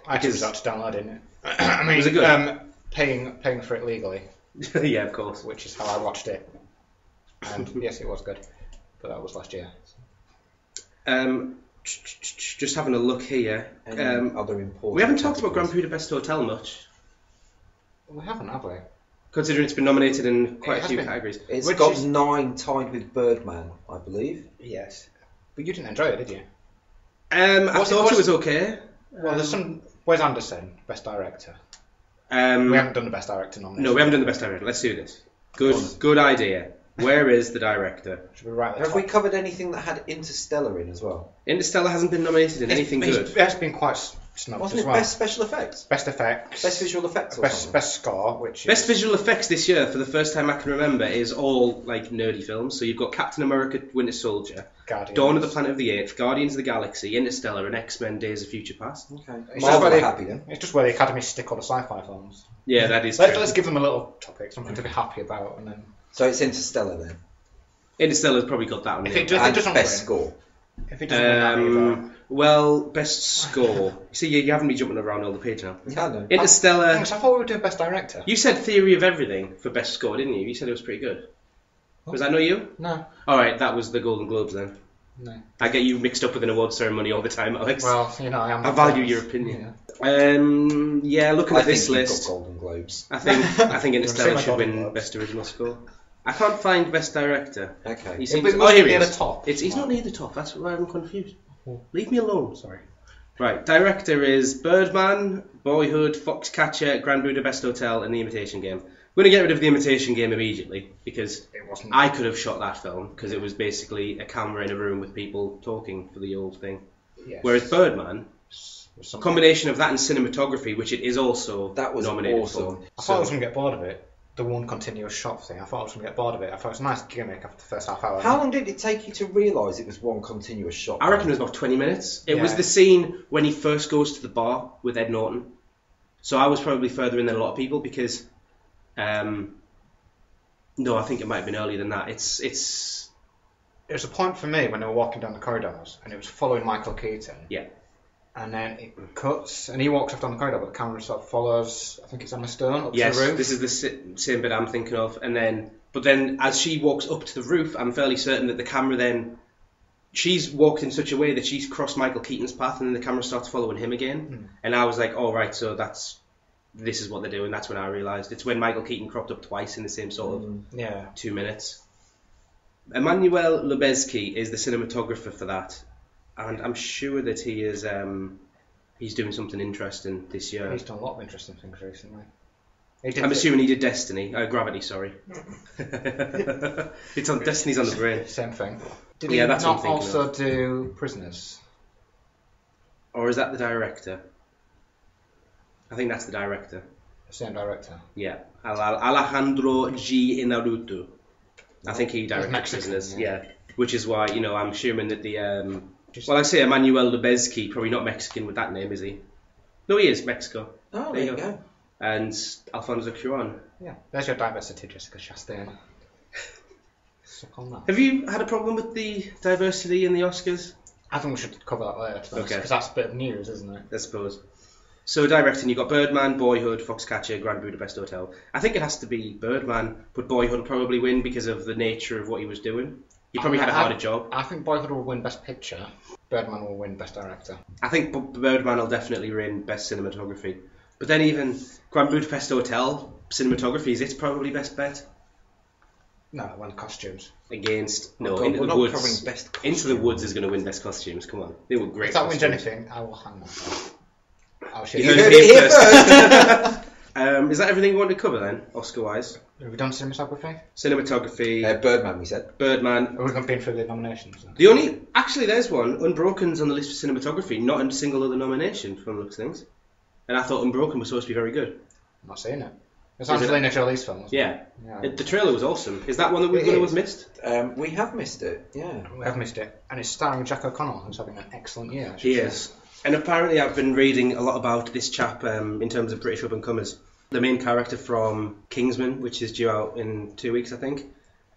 C: I actually was out to download it. I mean,
A: Was it good?
C: Paying for it legally,
A: Yeah, of course.
C: which is how I watched it. And yes, it was good, but that was last year.
A: Just having a look here.
B: Any other important.
A: We haven't talked about Grand
B: categories?
A: Budapest Hotel much,
C: We haven't, have we?
A: considering it's been nominated in quite
C: It
A: a
C: has
A: few
C: been.
A: categories.
B: It's
C: Which
B: got
C: is-
B: 9, tied with Birdman, I believe.
C: Yes. But you didn't enjoy it, did you?
A: I
C: What's-
A: thought
C: what's-
A: it was okay.
C: Well, there's some. Wes Anderson, Best Director. We
A: No,
C: haven't done the Best Director nomination.
A: we haven't done the best director. Let's do this. Good idea. Where is the director?
C: Should we write that?
B: Have we covered anything that had Interstellar in as well?
A: Interstellar hasn't been nominated in anything good.
C: It's been quite snubbed
B: Wasn't
C: as
B: it
C: well.
B: Best Special Effects?
C: Best effects.
B: Best Visual Effects or
C: Best,
B: something?
C: best score, which is
A: Best visual effects this year, for the first time I can remember, is all like nerdy films. So you've got Captain America: Winter Soldier,
C: Guardians.
A: Dawn of the Planet of the Apes, Guardians of the Galaxy, Interstellar, and X-Men: Days of Future Past.
B: Okay.
C: It's
B: Marvel
C: just where
B: are
C: they-
B: happy then.
C: It's just where the Academy stick all the sci-fi films.
A: Yeah, that is true.
C: Let's give them a little topic, something to be happy about, and then
B: So it's Interstellar then.
A: Interstellar's probably got that on
C: if
A: there.
C: it, does,
B: And
C: it doesn't
B: Best
C: win,
B: Score.
C: if it doesn't win that either,
A: Well, best score. See, you haven't been jumping around all the page now.
B: Yeah, I know.
A: Interstellar.
C: Thanks, I thought we were doing Best Director.
A: You said Theory of Everything for best score, didn't you? You said it was pretty good. Was that not you?
C: No,
A: All right, that was the Golden Globes then.
C: no.
A: I get you mixed up with an award ceremony all the time, Alex.
C: Well, you know,
A: I value your opinion. Yeah, looking
B: I
A: at
B: think
A: this
B: you've
A: list,
B: got Golden Globes.
A: I think
C: You
A: Interstellar
C: wanna say
A: should
C: my
A: win
C: Golden Globes?
A: best original score. I can't find best director.
B: Okay.
A: He
C: It
A: seems.
C: must
A: Oh, here
C: be
A: he
C: near
A: is.
C: the top.
A: He's not near the top. That's why I'm confused.
C: Oh.
A: Leave me alone.
C: Sorry.
A: Right, director is Birdman, Boyhood, Foxcatcher, Grand Budapest Hotel, and The Imitation Game. We're going to get rid of The Imitation Game immediately because
C: It wasn't.
A: I could have shot that film because it was basically a camera in a room with people talking for the old thing.
C: Yes.
A: Whereas Birdman,
C: Was something-
A: combination of that and cinematography, which it is also
B: That was
A: nominated
B: awesome.
A: for.
C: I thought I was going to get bored of it. The one continuous shot thing. I thought I was going to get bored of it. I thought it was a nice gimmick after the first half hour.
B: How long did it take you to realise it was one continuous shot?
A: I reckon it was about 20 minutes. It was
C: Yeah.
A: the scene when he first goes to the bar with Ed Norton. So I was probably further in than a lot of people because, no, I think it might have been earlier than that. It's
C: It was a point for me when they were walking down the corridors and it was following Michael Keaton.
A: Yeah.
C: And then it cuts and he walks off down the corridor, but the camera sort of follows, I think it's Emma Stone, up
A: yes,
C: to the roof.
A: this is the same bit I'm thinking of. But then as she walks up to the roof, I'm fairly certain that the camera then, she's walked in such a way that she's crossed Michael Keaton's path and then the camera starts following him again. And I was like, oh right, so this is what they're doing. That's when I realised. It's when Michael Keaton cropped up twice in the same sort of
C: Yeah.
A: 2 minutes. Emmanuel Lubezki is the cinematographer for that, and I'm sure that he is he's doing something interesting this year.
C: He's done a lot of interesting things recently.
A: I'm assuming he did Destiny, Gravity, sorry. It's on Destiny's on the brain.
C: Same thing. Did
A: Yeah,
C: he
A: that's what I'm
C: not
A: thinking
C: also do Prisoners?
A: Or is that the director? I think that's the director.
C: Same director.
A: Yeah, Alejandro G. Inarritu. I think he directed
C: Mexican,
A: Prisoners.
C: yeah.
A: Which is why I'm assuming that the well, I say Emmanuel Lubezki, probably not Mexican with that name, is he? No, he is Mexico.
B: Oh, there you go.
A: And Alfonso Cuarón.
C: Yeah. There's your diversity, Jessica Chastain. Suck on that.
A: Have you had a problem with the diversity in the Oscars?
C: I think we should cover that later, to be honest,
A: Okay.
C: because that's a bit of news, isn't it?
A: I suppose. So directing, you've got Birdman, Boyhood, Foxcatcher, Grand Budapest Hotel. I think it has to be Birdman, but Boyhood will probably win because of the nature of what he was doing. He probably had a harder job.
C: I think Boyhood will win Best Picture. Birdman will win Best Director.
A: I think Birdman will definitely win Best Cinematography. But then even Grand Budapest Hotel, cinematography is its probably best bet.
C: No, it won costumes.
A: Against, no,
B: Oh, God,
A: Into
B: we're
A: the
B: not
A: Woods.
B: covering best
A: Into the
B: costume.
A: Woods is going to win Best Costumes, come on. They were great
C: If that wins
A: costumes.
C: anything, I will hang myself. I'll
A: You
C: shoot
A: heard
B: heard
A: it
B: it
A: here
B: here
A: first. Is that everything you want to cover then, Oscar-wise?
C: Have we done cinematography?
A: Cinematography,
B: Birdman, we said.
A: Birdman.
C: Or we've not been through the nominations? Then?
A: The only, actually, there's one. Unbroken's on the list for cinematography, not a single other nomination from the looks of things. And I thought Unbroken was supposed to be very good.
C: I'm not seeing it. It's
A: Is it-
C: Angelina Jolie's film, wasn't
A: Yeah.
C: it? Yeah.
A: The trailer was awesome. Is that one that we're
C: It
A: going to
C: is.
A: have missed?
B: We have missed it, yeah.
C: We have missed it. And it's starring Jack O'Connell, who's having an excellent year. I should
A: He
C: say.
A: is. And apparently I've been reading a lot about this chap in terms of British up-and-comers. The main character from Kingsman, which is due out in 2 weeks, I think.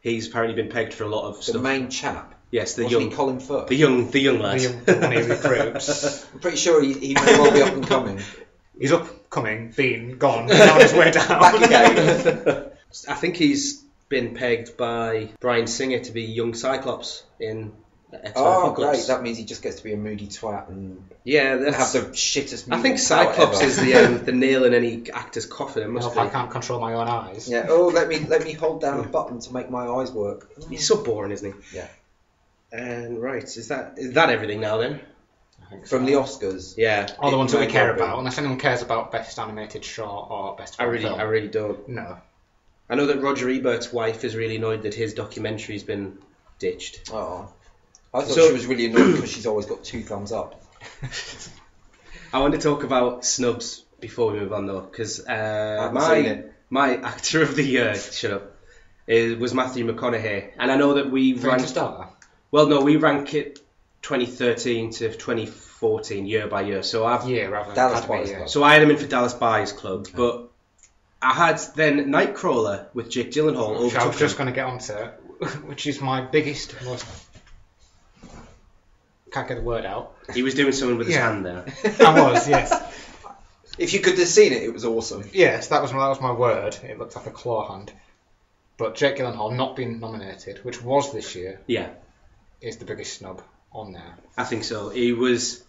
A: He's apparently been pegged for a lot of
B: The
A: stuff.
B: main chap.
A: Yes, the
B: Wasn't
A: young,
B: he Colin Firth?
A: the young lad.
C: The one he recruits.
B: I'm pretty sure he may well be up and coming.
C: He's upcoming, been, gone, now on his way down.
B: Back again.
A: I think he's been pegged by Bryan Singer to be young Cyclops in X-Men
B: Oh,
A: Apocalypse.
B: great. That means he just gets to be a moody twat and
A: Yeah,
B: have
A: that's,
B: the shittest
A: I think
B: mutant power
A: Cyclops
B: ever.
A: is the nail in any actor's coffin. It
C: I
A: must
C: hope
A: be.
C: I can't control my own eyes.
B: Yeah. Oh, let me hold down a button to make my eyes work.
A: He's so boring, isn't he?
B: Yeah.
A: And right, is that everything now then?
C: I think so.
B: From the Oscars.
A: Yeah.
C: All the ones that we
B: It
C: care
B: might well be.
C: about, unless anyone cares about Best Animated Short or Best
A: I
C: Film.
A: really don't.
C: No.
A: I know that Roger Ebert's wife is really annoyed that his documentary's been ditched.
B: Oh. I thought
A: So-
B: she was really annoyed because she's always got 2 thumbs up.
A: I want to talk about snubs before we move on though, because
B: haven't seen it.
A: my actor of the year, shut up, was Matthew McConaughey, and I know that we
C: For
A: rank.
C: Interstellar.
A: Well, no, we rank it 2013 to 2014 year by year. So
C: Yeah, rather than
B: Dallas
C: Academy
B: Buyers
C: year.
B: Club.
A: So I had him in for Dallas Buyers Club, but I had then Nightcrawler with Jake Gyllenhaal.
C: Which I was
A: overtook
C: just
A: him.
C: going to get onto, which is my biggest, most... Can't get the word out.
A: He was doing something with his
C: Yeah.
A: hand there.
C: I was, yes.
B: If you could have seen it, it was awesome.
C: Yes, that was my word. It looked like a claw hand. But Jake Gyllenhaal not being nominated, which was this year,
A: Yeah,
C: is the biggest snub on there.
A: I think so. He was.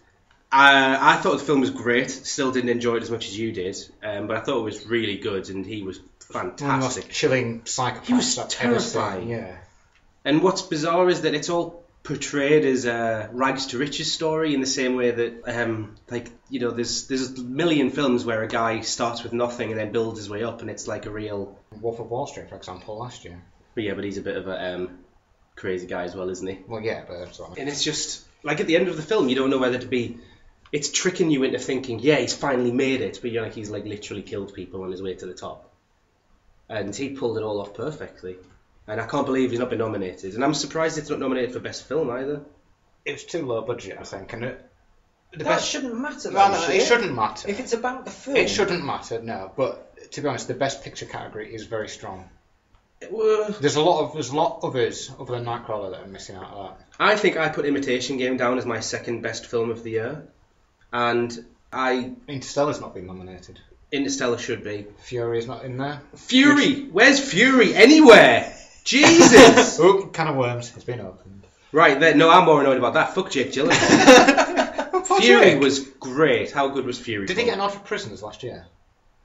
A: I thought the film was great. Still didn't enjoy it as much as you did, but I thought it was really good, and he was
C: One of the
A: fantastic.
C: most chilling psychopaths
A: He was
C: I've ever seen.
A: terrifying.
C: Yeah.
A: And what's bizarre is that it's all portrayed as a rags to riches story in the same way that, there's a million films where a guy starts with nothing and then builds his way up, and it's like a real
C: Wolf of Wall Street, for example, last year.
A: But yeah, but he's a bit of a crazy guy as well, isn't he?
C: Well, yeah, but that's what I mean.
A: And it's just, like at the end of the film, you don't know whether to be... It's tricking you into thinking, yeah, he's finally made it, but you're like, he's like literally killed people on his way to the top. And he pulled it all off perfectly. And I can't believe he's not been nominated. And I'm surprised it's not nominated for Best Film either.
C: It was too low budget, I think, and
B: That shouldn't matter, though,
C: Well, no,
B: should
C: it shouldn't matter.
B: If it's about the film.
C: It shouldn't matter, no. But to be honest, the Best Picture category is very strong. There's a lot of others other than Nightcrawler that are missing out of that.
A: I think I put Imitation Game down as my second best film of the year. And
C: Interstellar's not been nominated.
A: Interstellar should be.
C: Fury's not in there.
A: Fury! Where's Fury? Anywhere! Jesus!
C: Oh, can of worms. It's been opened.
A: Right, there. No, I'm more annoyed about that. Fuck Jake Gyllenhaal. Fury was great. How good was Fury?
C: Did he get an nod for Prisoners last year?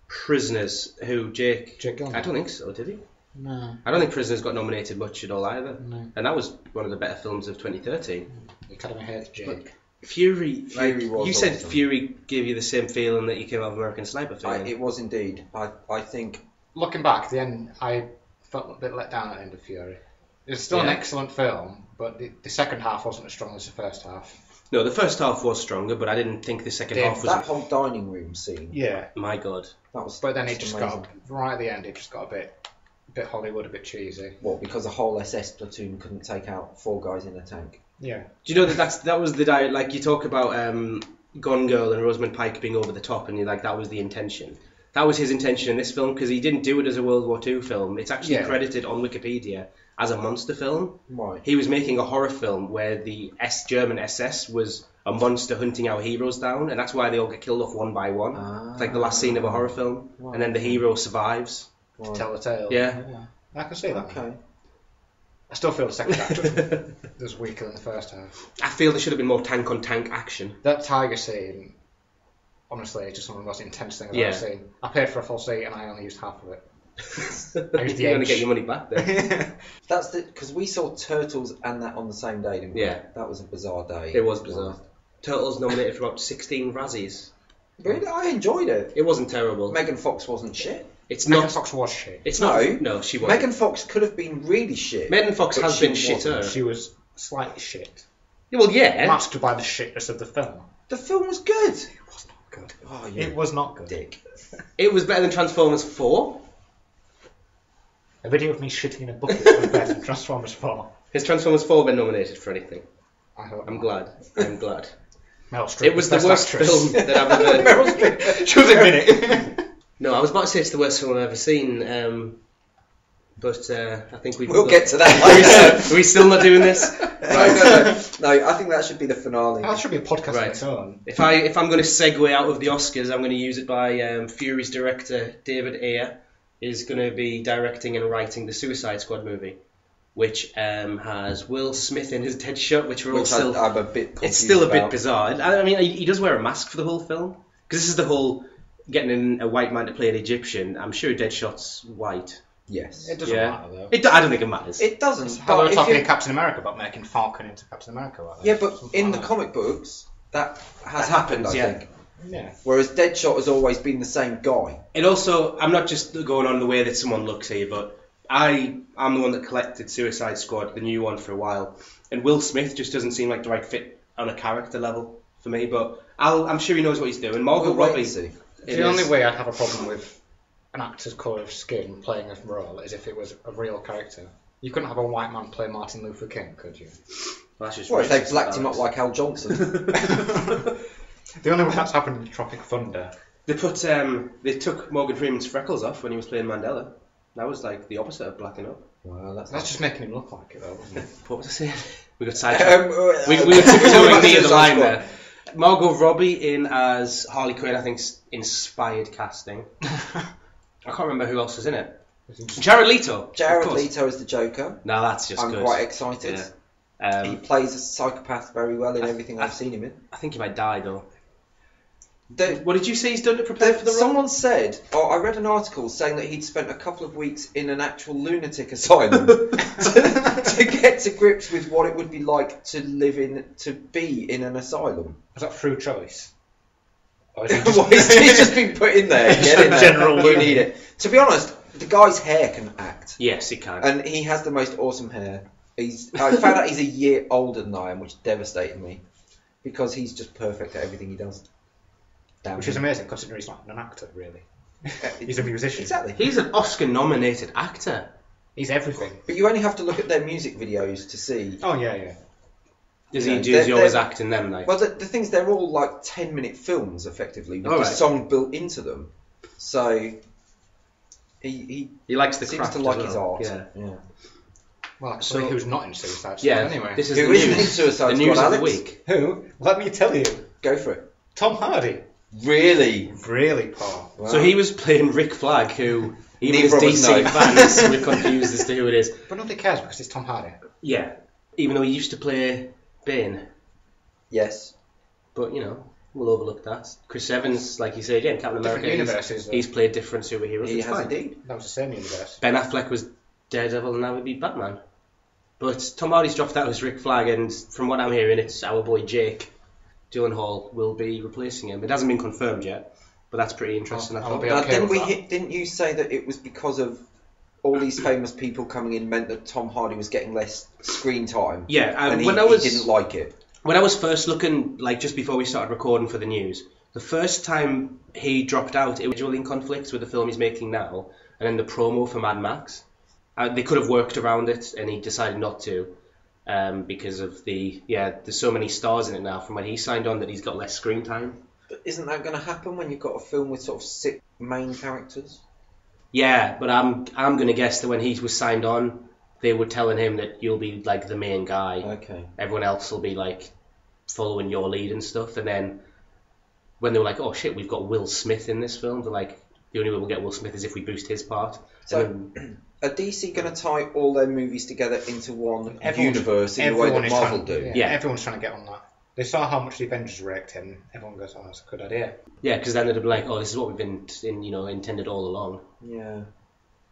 A: Prisoners? Who? Jake
C: Gyllenhaal?
A: I don't think so, did he?
C: No.
A: I don't think Prisoners got nominated much at all either.
C: No.
A: And that was one of the better films of 2013.
C: The Academy hates Jake.
A: Fury
B: was
A: you said
B: awesome.
A: Fury gave you the same feeling that you came out of American Sniper feeling.
B: It was indeed. I think...
C: Looking back, at the end, I felt a bit let down at the end of Fury. It's still an excellent film, but the second half wasn't as strong as the first half.
A: No, the first half was stronger, but I didn't think the second half was...
B: That whole dining room scene.
C: Yeah.
A: My God.
B: That was.
C: But then it
B: just
C: just
B: amazing.
C: got, right at the end, it just got a bit Hollywood, a bit cheesy.
B: What? Because a whole SS platoon couldn't take out 4 guys in a tank.
C: Yeah.
A: Do you know that was the diet? Like you talk about Gone Girl and Rosamund Pike being over the top, and you're like, that was the intention. That was his intention in this film because he didn't do it as a World War II film. It's actually credited on Wikipedia as a monster film.
B: Right.
A: He was making a horror film where the German SS was a monster hunting our heroes down, and that's why they all get killed off one by one. It's like the last scene of a horror film, and then the hero survives.
C: To tell the tale.
A: Yeah.
C: I can see that.
B: Okay.
C: I still feel the second half was weaker than the first half.
A: I feel there should have been more tank-on-tank action.
C: That tiger scene, honestly, is just one of the most intense things I've ever seen. I paid for a full seat and I only used half of it. I used the
A: You're going
C: edge.
A: to get your money back there.
B: That's because we saw Turtles and that on the same day, didn't we?
A: Yeah.
B: That was a bizarre day.
A: It was bizarre. Turtles nominated for about 16 Razzies.
B: Really? I enjoyed it.
A: It wasn't terrible.
B: Megan Fox wasn't shit.
A: It's
C: Megan
A: not.
C: Fox was shit.
A: It's
B: No.
A: not. No, she wasn't.
B: Megan Fox could have been really shit.
A: Megan Fox
B: but
A: has
B: she
A: been shitter.
C: She was slightly shit.
A: Well, yeah.
C: Masked by the shitness of the film.
B: The film was good.
C: It was not good.
B: Oh, yeah.
C: It was not good.
B: Dick.
A: It was better than Transformers 4.
C: A video of me shitting in a bucket was better than Transformers 4.
A: Has Transformers 4 been nominated for anything?
C: I hope
A: I'm
C: not.
A: glad. I'm glad.
C: Meryl Streep
A: It was the
C: best
A: worst
C: actress.
A: film that I've ever...
B: Meryl Streep.
C: She was in it.
A: No, I was about to say it's the worst film I've ever seen, but I think
B: We'll get to that later.
A: Are we still not doing this?
B: No, I think that should be the finale.
C: That should be a podcast on
A: Right.
C: its own.
A: If I'm going to segue out of the Oscars, I'm going to use it by Fury's director David Ayer is going to be directing and writing the Suicide Squad movie, which has Will Smith in his Deadshot, which we're all still.
B: I'm a bit confused
A: It's still a bit
B: about.
A: bizarre. I mean, he does wear a mask for the whole film because this is the whole getting in a white man to play an Egyptian. I'm sure Deadshot's white.
B: Yes.
C: It doesn't
A: Yeah.
C: matter though.
A: I don't think it matters.
B: It doesn't.
C: How
B: but
C: we were
B: if
C: talking
B: you-
C: in Captain America about making Falcon into Captain America. Like that.
B: Yeah, but
C: Something
B: in
C: like
B: the
C: that.
B: comic books, that has
A: That
B: happened,
A: happens,
B: I
A: yeah.
B: think.
C: Yeah.
B: Whereas Deadshot has always been the same guy.
A: It also, I'm not just going on the way that someone looks here, but I'm the one that collected Suicide Squad, the new one, for a while, and Will Smith just doesn't seem like the right fit on a character level for me. But I'm sure he knows what he's doing. Margot
B: We'll wait
A: Robbie.
B: and see.
A: it
C: The only
A: is-
C: way I'd have a problem with an actor's colour of skin playing a role is if it was a real character. You couldn't have a white man play Martin Luther King, could you?
A: Well, that's just
B: What if they
A: racist,
B: blacked him
A: Alex.
B: up like Hal Johnson?
C: The only way that's happened in Tropic Thunder.
A: They took Morgan Freeman's freckles off when he was playing Mandela. That was like the opposite of blacking up.
B: Well, that's
C: That's just making him look like it, though, wasn't it?
A: What was I saying? We got sidetracked. we were
B: Suicide
A: towing near the line
B: Squad.
A: there. Margot Robbie in as Harley Quinn, I think, inspired casting. I can't remember who else was in it. Jared Leto.
B: Jared
A: of course.
B: Leto is the Joker.
A: No, that's just
B: I'm
A: good.
B: quite excited.
A: Yeah.
B: He plays a psychopath very well in everything I've seen him in.
A: I think he might die though.
B: The-
A: What did you say he's done to prepare for the role?
B: Someone said, I read an article saying that he'd spent a couple of weeks in an actual lunatic asylum to get to grips with what it would be like to be in an asylum.
C: Was that through choice? Or is he
B: Well, he's just been put in there. Get in there.
C: General
B: You
C: rule.
B: need it. To be honest, The guy's hair can act.
A: Yes, he can.
B: And he has the most awesome hair. I found out he's a year older than I am, which devastated me. Because he's just perfect at everything he does. Damn
C: Which is
B: him.
C: amazing, considering he's not an actor, really. He's a musician.
B: Exactly.
A: He's an Oscar-nominated actor.
C: He's everything.
B: But you only have to look at their music videos to see.
C: Oh, yeah.
A: Does
B: Yeah,
A: he always
B: they're-
A: act in them, like?
B: Well, the things, they're all like 10-minute films, effectively, with the
A: Alright.
B: song built into them. So, he
A: He likes the
B: seems
A: craft
B: to like
A: as
B: his
A: well.
B: art.
A: Yeah.
C: Well,
A: So-
C: so who's not in Suicide Squad
A: Yeah,
C: anyway?
A: this is
B: Who
A: the
B: isn't in
A: news.
B: Suicide
A: The news
B: Squad,
A: of the
B: Alex?
A: week.
C: Who? Let me tell you.
B: Go for it.
C: Tom Hardy.
B: Really?
C: Really, Paul.
B: Wow.
A: So he was playing Rick Flag, who even
B: Neither
A: as
B: of us
A: DC
B: know.
A: fans were confused as to who it is.
C: But nobody cares because it's Tom Hardy.
A: Yeah, even though he used to play Bane,
B: Yes.
A: but we'll overlook that. Chris Evans, like you said, in Captain
C: Different
A: America,
C: universes, though.
A: he's played different superheroes.
B: He
A: It's
B: has
A: fine.
B: indeed.
C: That was the same universe.
A: Ben Affleck was Daredevil, and now he'd be Batman. But Tom Hardy's dropped out as Rick Flag, and from what I'm hearing, it's our boy Jake Gyllenhaal will be replacing him. It hasn't been confirmed yet, but that's pretty interesting. I
C: I'll
A: thought.
C: be
B: Now,
C: okay with that.
B: didn't you say that it was because of all these famous people coming in meant that Tom Hardy was getting less screen time?
A: Yeah,
B: and he didn't like it.
A: When I was first looking, like just before we started recording for the news, the first time he dropped out, it was in conflict with the film he's making now, and then the promo for Mad Max. They could have worked around it, and he decided not to, because of there's so many stars in it now from when he signed on that he's got less screen time.
B: But isn't that going to happen when you've got a film with sort of 6 main characters?
A: Yeah, but I'm going to guess that when he was signed on, they were telling him that you'll be like the main guy.
B: Okay.
A: Everyone else will be like following your lead and stuff. And then when they were like, oh shit, we've got Will Smith in this film, they're like, the only way we'll get Will Smith is if we boost his part.
B: So, are DC going to tie all their movies together into one universe in the way
C: everyone
B: that
C: is
B: Marvel
C: trying-
B: do?
A: Yeah.
C: Everyone's trying to get on that. They saw how much the Avengers raked in. Everyone goes, oh, that's a good idea.
A: Yeah, because then they'd be like, oh, this is what we've been intended all along.
B: Yeah.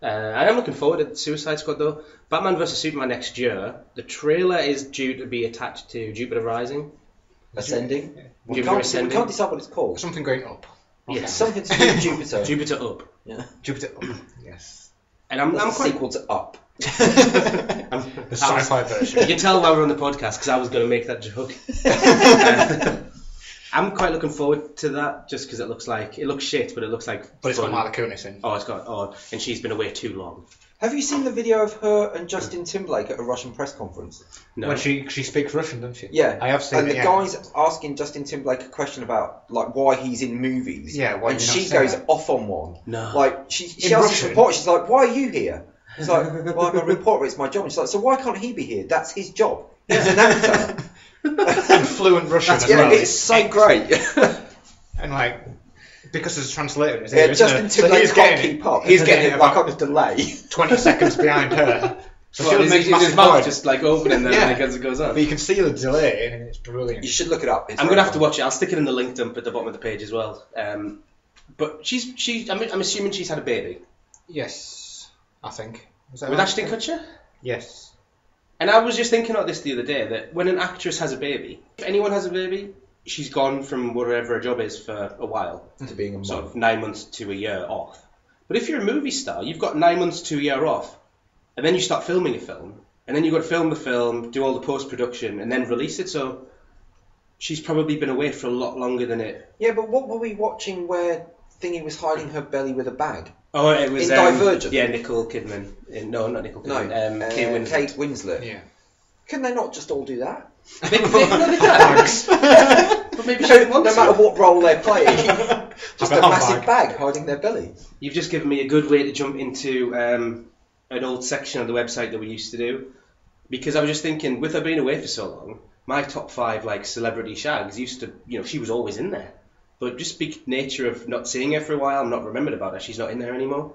A: I am looking forward to Suicide Squad though. Batman vs Superman next year. The trailer is due to be attached to Jupiter Rising.
B: Ascending? We
A: Jupiter
B: can't
A: Ascending.
B: decide what it's called.
C: Something going up.
A: Yes.
B: Something to do with Jupiter.
A: Jupiter Up.
B: Yeah.
C: Jupiter. Yes.
A: And I'm
B: That's a
A: quite.
B: sequel to Up.
C: The sci-fi version.
A: You can tell why we're on the podcast because I was going to make that joke. I'm quite looking forward to that just because it looks shit, but it looks like.
C: But it's got
A: fun.
C: Mila Kunis in.
A: And she's been away too long.
B: Have you seen the video of her and Justin Timberlake at a Russian press conference?
A: No.
C: When she speaks Russian, doesn't she?
B: Yeah.
C: I have seen
B: and
C: it,
B: the
C: yeah.
B: guy's asking Justin Timberlake a question about like why he's in movies.
C: Yeah, why
B: and
C: do you not
B: she
C: say
B: goes
C: that?
B: off on one.
A: No.
B: Like she
C: In
B: asks
C: Russian?
B: a reporter, she's like, why are you here? It's like, well, I'm a reporter, it's my job. And she's like, so why can't he be here? That's his job. He's an actor.
C: And fluent Russian as
B: Yeah,
C: well.
B: it's so great.
C: And like, because there's a translator, isn't
B: Yeah,
C: there,
B: Justin
C: isn't there?
B: Timberlake
C: he's
B: can't
C: getting
B: keep up.
C: He's
B: Isn't
C: getting
B: it?
C: it
B: like
C: about
B: on a delay.
C: 20 seconds behind her. So
A: Well,
C: she'll
A: is
C: make
A: his
C: massive
A: mouth
C: noise.
A: just like opening there
C: Yeah.
A: as it goes on?
C: But you can see the delay, and it's brilliant.
B: You should look it up. It's
A: I'm
B: very
A: gonna have to
B: funny.
A: watch it. I'll stick it in the link dump at the bottom of the page as well. But I'm assuming she's had a baby
C: Yes, I think. Was that
A: with
C: right?
A: Ashton Kutcher.
C: Yes.
A: And I was just thinking about this the other day that when an actress has a baby, if anyone has a baby, she's gone from whatever her job is for a while,
B: To being a mum.
A: sort of 9 months to a year off. But if you're a movie star, you've got 9 months to a year off, and then you start filming a film, and then you've got to film the film, do all the post-production, and then release it. So she's probably been away for a lot longer than it.
B: Yeah, but what were we watching where Thingy was hiding her belly with a bag?
A: Oh, it was
B: In Divergent?
A: Yeah, Nicole Kidman. No, not Nicole
B: No,
A: Kidman. Kate Winslet.
B: Kate Winslet.
C: Yeah.
B: Can they not just all do that?
A: They can. But maybe she didn't want
B: No
A: to.
B: matter what role they're playing. Just
C: Have
B: a
C: a
B: massive
C: bag.
B: bag hiding their belly.
A: You've just given me a good way to jump into an old section of the website that we used to do, because I was just thinking, with her being away for so long, my top 5 like celebrity shags used to, she was always in there, but just the nature of not seeing her for a while, I'm not remembered about her. She's not in there anymore,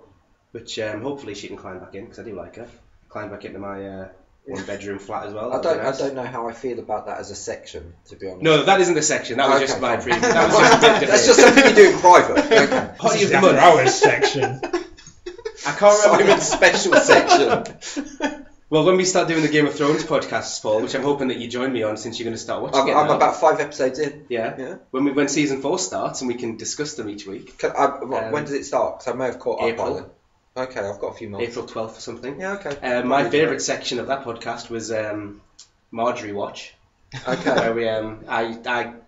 A: which hopefully she can climb back in, because I do like her. Climb back into my 1-bedroom flat as well.
B: I
A: That'd be
B: don't
A: nice.
B: know how I feel about that as a section, to be honest.
A: No, that isn't the section. That was
B: Okay,
A: just my
B: fine.
A: previous. That was just a bit of
B: That's
A: debate.
B: just something you do in private. Okay.
A: Hottie of the
C: After
A: month.
C: hours section.
A: I can't remember.
B: Simon's special section.
A: Well, when we start doing the Game of Thrones podcasts, Paul, which I'm hoping that you join me on since you're going to start watching it
B: I'm
A: now.
B: about 5 episodes in.
A: Yeah.
B: Yeah.
A: When season 4 starts and we can discuss them each week.
B: When does it start? Because I may have caught up by
A: April.
B: then. Okay, I've got a few months.
A: April 12th or something.
B: Yeah, okay.
A: My favourite section of that podcast was Marjorie Watch.
B: Okay.
A: Where we,
B: And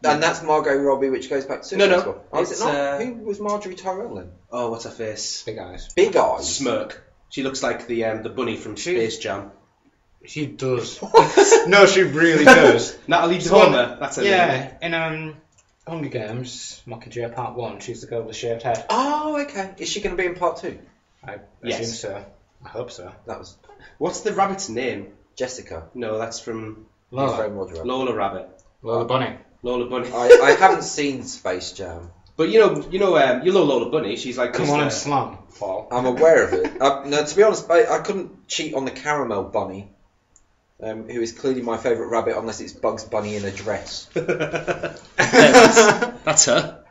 B: that's Margot Robbie, which goes back to
A: No,
B: Suicide Squad. Oh, is
A: it's,
B: it not? Who was Marjorie Tyrell then?
A: Oh, what's her face?
C: Big eyes.
B: Big Eyes.
A: Smirk. She looks like the bunny from Space Jam.
C: She does. No, she really does.
A: Natalie Dormer. That's her name.
C: Yeah, in Hunger Games, Mockingjay Part 1, she's the girl with the shaved head.
B: Oh, okay. Is she going to be in part 2?
C: I
A: Yes.
C: assume so. I hope so.
B: That was
A: What's the rabbit's name?
B: Jessica.
A: No, that's from
B: Lola.
C: Lola.
A: Lola Rabbit.
C: Lola Bunny.
A: Lola Bunny.
B: I haven't seen Space Jam.
A: But you know Lola Bunny. She's like
C: Come on and slam, Paul.
B: I'm aware of it. No, to be honest, I couldn't cheat on the Caramel Bunny, who is clearly my favourite rabbit, unless it's Bugs Bunny in a dress.
A: That's her.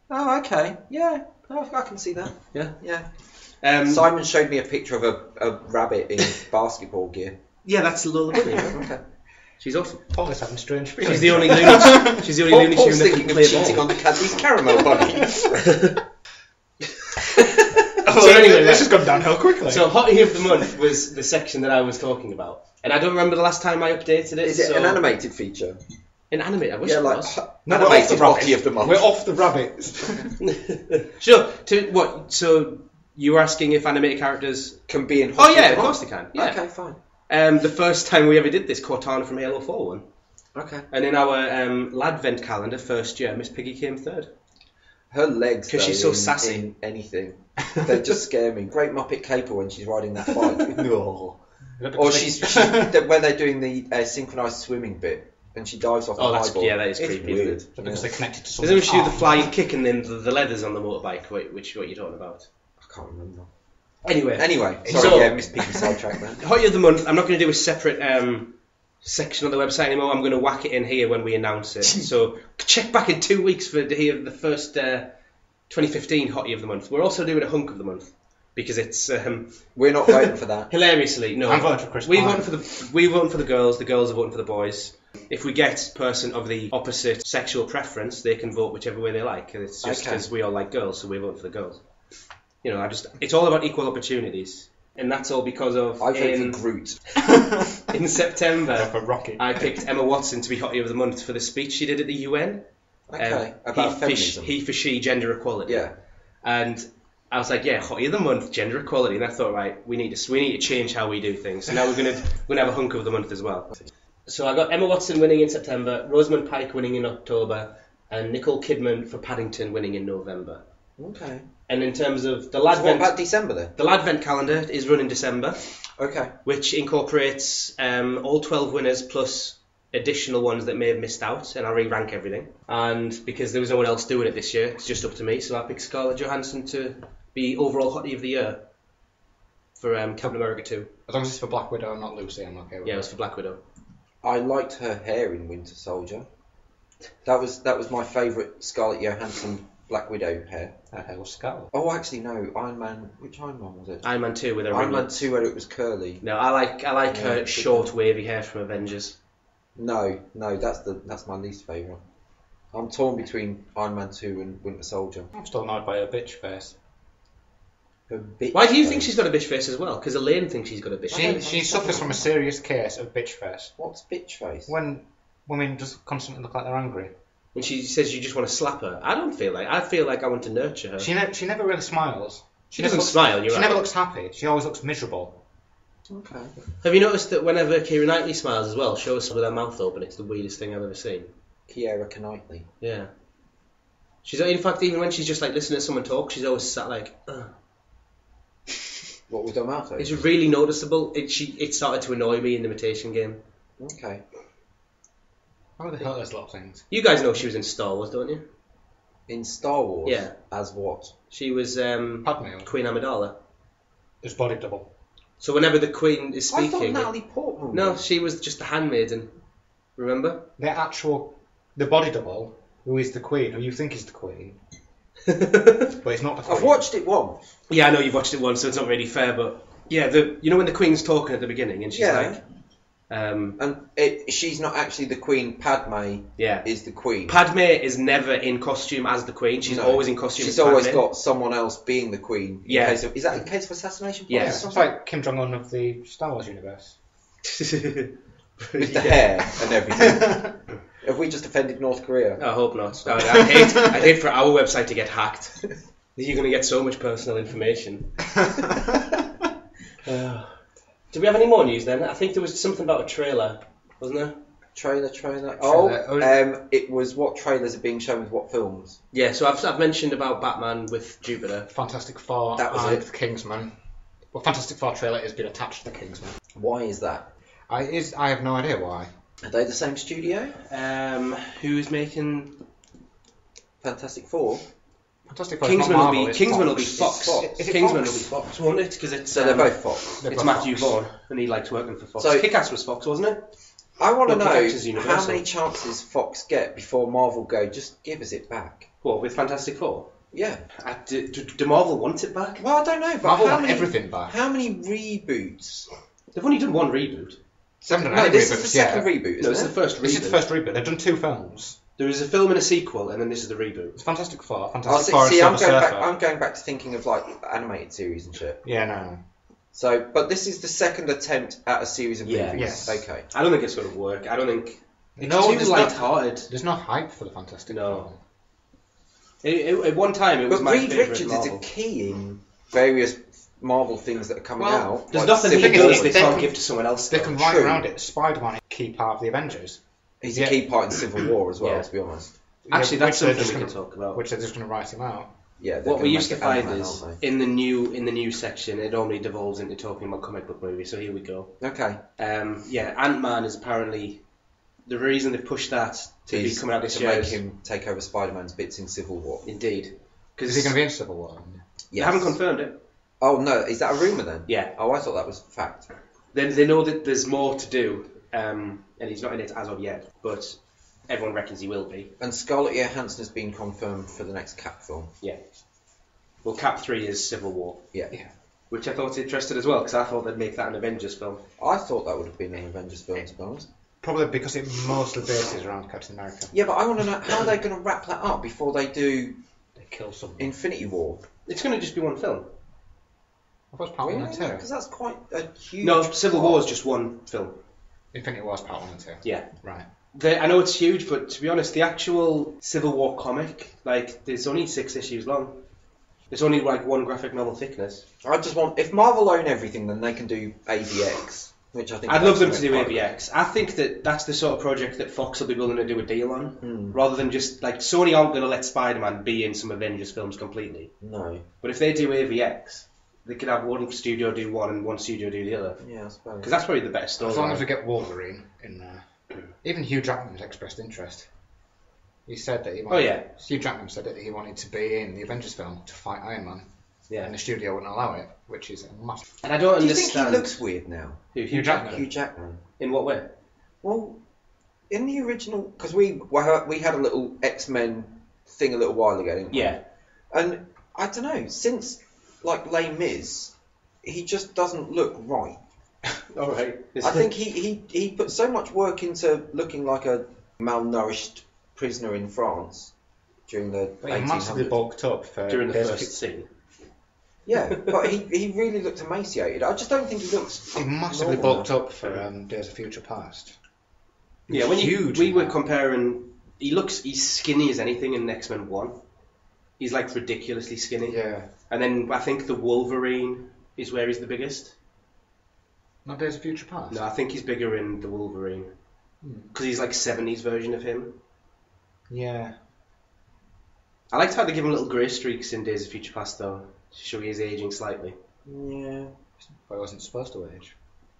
B: Oh, okay. Yeah, I can see that.
A: Yeah.
B: Yeah. Simon showed me a picture of a rabbit in basketball gear.
A: Yeah, that's Lola Bunny.
B: Okay.
A: She's awesome.
C: Paul is having strange feelings.
A: She's the only Looney. She's the only Looney
B: Paul's
A: Tune that
B: thinking
A: can
B: of
A: play
B: cheating
A: ball.
B: on the Cadbury's Caramel Bunny.
C: So
A: anyway,
C: this has gone downhill quickly.
A: So Hottie of the Month was the section that I was talking about, and I don't remember the last time I updated it.
B: Is it an animated feature?
A: An animated? I wish
B: Yeah,
A: it
B: like
A: was.
C: No, we're off
B: animated
C: the rabbit.
B: Hottie of the Month.
C: We're off the rabbits.
A: Sure. What? So you were asking if animated characters?
B: Can be in Hottie
A: Oh yeah,
B: of
A: of
B: the
A: course
B: Month.
A: they can. Yeah.
B: Okay, fine.
A: The first time we ever did this, Cortana from Halo 4 won.
B: Okay.
A: And in our Ladvent calendar, first year, Miss Piggy came third.
B: Her legs,
A: 'Cause
B: though,
A: she's so
B: in
A: sassy.
B: anything, they just scare me. Great Muppet caper when she's riding that bike. No. Or she's when they're doing the synchronised swimming bit, and she dives off the high ball.
A: that is
B: It's
A: creepy.
B: weird.
A: Isn't it?
C: Because they're connected to
A: Isn't
C: something.
A: it when she do the flying kick and then the leathers on the motorbike? What you're talking about?
B: I can't remember.
A: Anyway,
B: Sorry,
A: so-
B: yeah, Miss Piggy sidetracked there.
A: Hottie of the Month. I'm not going to do a separate section on the website anymore. I'm going to whack it in here when we announce it. So check back in 2 weeks for to hear the first 2015 Hottie of the Month. We're also doing a Hunk of the Month because it's
B: We're not voting for that.
A: hilariously no.
C: I'm voting for Chris
A: We
C: Pine.
A: vote for the girls. The girls are voting for the boys. If we get a person of the opposite sexual preference, they can vote whichever way they like. It's just
B: Okay.
A: because we all like girls, so we vote for the girls. You know, it's all about equal opportunities. And that's all because of
B: I vote for Groot.
A: in September,
C: For Rocky.
A: I picked Emma Watson to be Hottie of the Month for the speech she did at the UN.
B: Okay, about feminism.
A: He for she, gender equality.
B: Yeah.
A: And I was like, yeah, Hottie of the Month, gender equality. And I thought, right, we need to change how we do things. So now we're gonna have a Hunk of the Month as well. So I got Emma Watson winning in September, Rosamund Pike winning in October, and Nicole Kidman for Paddington winning in November.
B: Okay.
A: And in terms of the
B: So what
A: Ladvent,
B: about December then?
A: the Ladvent calendar is run in December,
B: Okay.
A: which incorporates all 12 winners plus additional ones that may have missed out, and I re-rank everything. And because there was no one else doing it this year, it's just up to me, so I picked Scarlett Johansson to be overall Hottie of the Year for Captain America 2.
C: As long as it's for Black Widow and not Lucy, I'm okay with
A: Yeah, it
C: it.
A: was for Black Widow.
B: I liked her hair in Winter Soldier. That was my favourite Scarlett Johansson Black Widow hair.
C: Her hair was scarlet.
B: Oh, actually no, Iron Man. Which Iron Man was it?
A: Iron Man 2 with her
B: Iron Man
A: ringlets.
B: 2 where it was curly.
A: No, I like
B: Yeah,
A: her
B: good
A: short
B: one.
A: wavy hair from Avengers.
B: No, that's my least favourite. I'm torn between Iron Man 2 and Winter Soldier.
C: I'm still annoyed by her bitch face.
B: Her bitch
A: Why do you
B: face.
A: think she's got a bitch face as well? Because Elaine thinks she's got a bitch face.
C: She suffers from a serious case of bitch face.
B: What's bitch face?
C: When women just constantly look like they're angry.
A: When she says you just want to slap her, I feel like I want to nurture her.
C: She never really smiles.
A: She
C: never
A: doesn't
C: looks-
A: smile, you're
C: She
A: right.
C: never looks happy. She always looks miserable.
B: Okay.
A: Have you noticed that whenever Keira Knightley smiles as well, she always with her mouth open? It's the weirdest thing I've ever seen.
B: Keira Knightley.
A: Yeah. She's in fact, even when she's just like listening to someone talk, she's always sat like, ugh.
B: What with her mouth open?
A: It's really noticeable. It started to annoy me in the Imitation Game.
B: Okay.
C: How the hell are those little things?
A: You guys know she was in Star Wars, don't you?
B: In Star Wars?
A: Yeah.
B: As what?
A: She was
C: Padme.
A: Queen Amidala.
C: It's body double.
A: So whenever the Queen is
B: I thought
A: speaking,
B: Natalie Portman.
A: no, she was just the handmaiden. Remember?
C: The body double, who is the queen, who you think is the queen, but it's not the queen.
B: I've watched it once.
A: Yeah, I know you've watched it once, so it's not really fair, but yeah, you know when the Queen's talking at the beginning and she's
B: Yeah.
A: like,
B: And she's not actually the queen. Padme is the queen.
A: Padme is never in costume as the queen. She's always in costume as
B: She's always
A: Padme.
B: got someone else being the queen.
A: Yeah.
B: Is that in case of assassination?
A: Yeah.
C: It's like Kim Jong-un of the Star Wars universe.
B: With the hair and everything. Have we just offended North Korea?
A: I hope not. I'd hate for our website to get hacked. You're going to get so much personal information. Do we have any more news then? I think there was something about a trailer, wasn't there?
B: Trailer. Oh, it was what trailers are being shown with what films.
A: Yeah, so I've mentioned about Batman with Jupiter.
C: Fantastic Four
B: That was
C: and
B: it.
C: Kingsman. Well, Fantastic Four trailer has been attached to the Kingsman.
B: Why is that?
C: I have no idea why.
B: Are they the same studio?
A: Who's making
B: Fantastic Four?
C: Fantastic Four.
A: Kingsman?
C: Marvel,
A: Kingsman will be
B: It's
A: Fox.
B: Fox.
C: Is it
A: Kingsman
C: Fox?
A: will be Fox, won't it? Because it's
B: So they're both Fox.
C: They're
A: it's
C: both
A: Matthew
C: Fox.
A: Vaughn, and he likes working for Fox.
B: So-
A: Kick-Ass was Fox, wasn't it?
B: I want to
A: Well, Kick-Ass is
B: know
A: Universal.
B: how many chances Fox get before Marvel go, just give us it back.
A: What, with Fantastic Four?
B: Yeah.
A: Do Marvel want it back?
B: Well, I don't know, but
C: Marvel
B: how
C: want
B: many,
C: everything back.
B: how many reboots?
A: They've only done one reboot.
C: They haven't done
B: No,
C: any
B: this is
C: reboots
B: the second
C: yet.
B: reboot,
A: No,
B: isn't
A: it's the
B: it?
A: first
C: This is the
A: reboot.
C: first reboot. They've done 2 films.
A: There is a film and a sequel, and then this is the reboot.
C: It's Fantastic Four.
B: Oh,
C: Fantastic
B: see,
C: Four
B: see,
C: and
B: I'm
C: Silver
B: going back.
C: Surfer.
B: I'm going back to thinking of like animated series and shit.
C: Yeah, no.
B: So, but this is the second attempt at a series of
A: Yeah.
B: movies.
C: Yes.
B: Okay.
A: I don't think it's going to work. I don't think it's
C: No,
A: too
C: there's
A: light-hearted.
C: There's no hype for the Fantastic
A: No.
C: Four.
A: At one time, it was
B: But
A: my
B: Reed
A: favourite
B: Richards
A: Marvel.
B: is a key in various Marvel things that are coming
C: Well,
B: out.
A: There's
B: like
A: nothing he
B: Civil
A: does
B: War.
A: they
C: they
A: can't
C: can-
A: give to someone else.
C: They
A: though.
C: can write
B: True.
C: around it. Spider-Man is a key part of the Avengers.
B: He's
C: Yeah.
B: a key part in Civil War as well,
A: Yeah.
B: to be honest.
A: Actually, that's
C: Which they're
A: something
C: just
A: we can
C: gonna-
A: talk about.
C: Which they're just going to write him out.
B: Yeah. they're
A: What we
B: gonna
A: used to
B: make it
A: find
B: Ant-Man,
A: is
B: aren't
A: in the news section, it normally devolves into talking about comic book movies. So here we go.
B: they? Okay.
A: Yeah, Ant-Man is apparently the reason they've pushed that to be
B: Is
A: coming out this
B: to
A: year.
B: make
A: is-
B: him take over Spider-Man's bits in Civil War.
A: Indeed,
C: Is
A: because
C: he going to be in Civil War?
A: they haven't confirmed it.
B: Oh no, is that a rumor then?
A: Yeah,
B: Oh, I thought that was fact.
A: they know that there's more to do, and he's not in it as of yet, but everyone reckons he will be.
B: And Scarlett Johansson has been confirmed for the next Cap film.
A: Yeah. Well, Cap 3 is Civil War,
B: Yeah.
A: which I thought interested as well, because I thought they'd make that an Avengers film.
B: I thought that would have been an Avengers film, to be honest.
C: Probably because it mostly bases around Captain America.
B: Yeah, but I want to know how they're going to wrap that up before they do
C: They kill someone.
B: Infinity War.
A: It's going to just be one film.
C: I thought it was part 1 and 2.
B: Because that's quite a huge.
A: No, Civil
B: part.
A: War is just one film.
C: Infinity War's part 1 and 2.
A: Yeah.
C: Right.
A: I know it's huge, but to be honest, the actual Civil War comic, like, there's only 6 issues long. It's only like one graphic novel thickness.
B: I just want. If Marvel own everything, then they can do AVX, which I think.
A: I'd love them to do
B: quite-
A: AVX. I think that's the sort of project that Fox will be willing to do a deal on,
B: Hmm.
A: rather than just like Sony aren't going to let Spider-Man be in some Avengers films completely.
B: No.
A: But if they do AVX, they could have one studio do one and one studio do the other,
B: Yeah, I suppose.
A: because that's probably the best story.
C: As long as we get Wolverine in there. Even Hugh Jackman's expressed interest. He said that he wanted...
A: Oh, yeah.
C: Hugh Jackman said that he wanted to be in the Avengers film to fight Iron Man.
A: Yeah.
C: And the studio wouldn't allow it, which is a massive...
A: And I don't
B: Do you think he
A: understand.
B: looks weird now?
C: Hugh Jackman?
B: Hugh Jackman.
A: In what way?
B: Well, in the original, because we had a little X-Men thing a little while ago, didn't we?
A: Yeah.
B: And I don't know, since like Les Mis, he just doesn't look right.
A: All right.
B: I think he put so much work into looking like a malnourished prisoner in France during the
C: He massively
B: 1800s.
C: bulked up for...
A: during the
C: Days of
A: first scene.
B: Yeah, but he really looked emaciated. I just don't think he looks.
C: He massively
B: normal
C: bulked up for Days of Future Past.
A: Yeah, when
C: Huge,
A: we were
C: man.
A: comparing, he's skinny as anything in X-Men 1. He's like ridiculously skinny.
C: Yeah.
A: And then I think the Wolverine is where he's the biggest.
C: Not Days of Future Past?
A: No, I think he's bigger in the Wolverine. Because he's like 70s version of him.
C: Yeah.
A: I liked how they give him little grey streaks in Days of Future Past though, to show he is aging slightly.
B: Yeah.
C: But he wasn't supposed to age.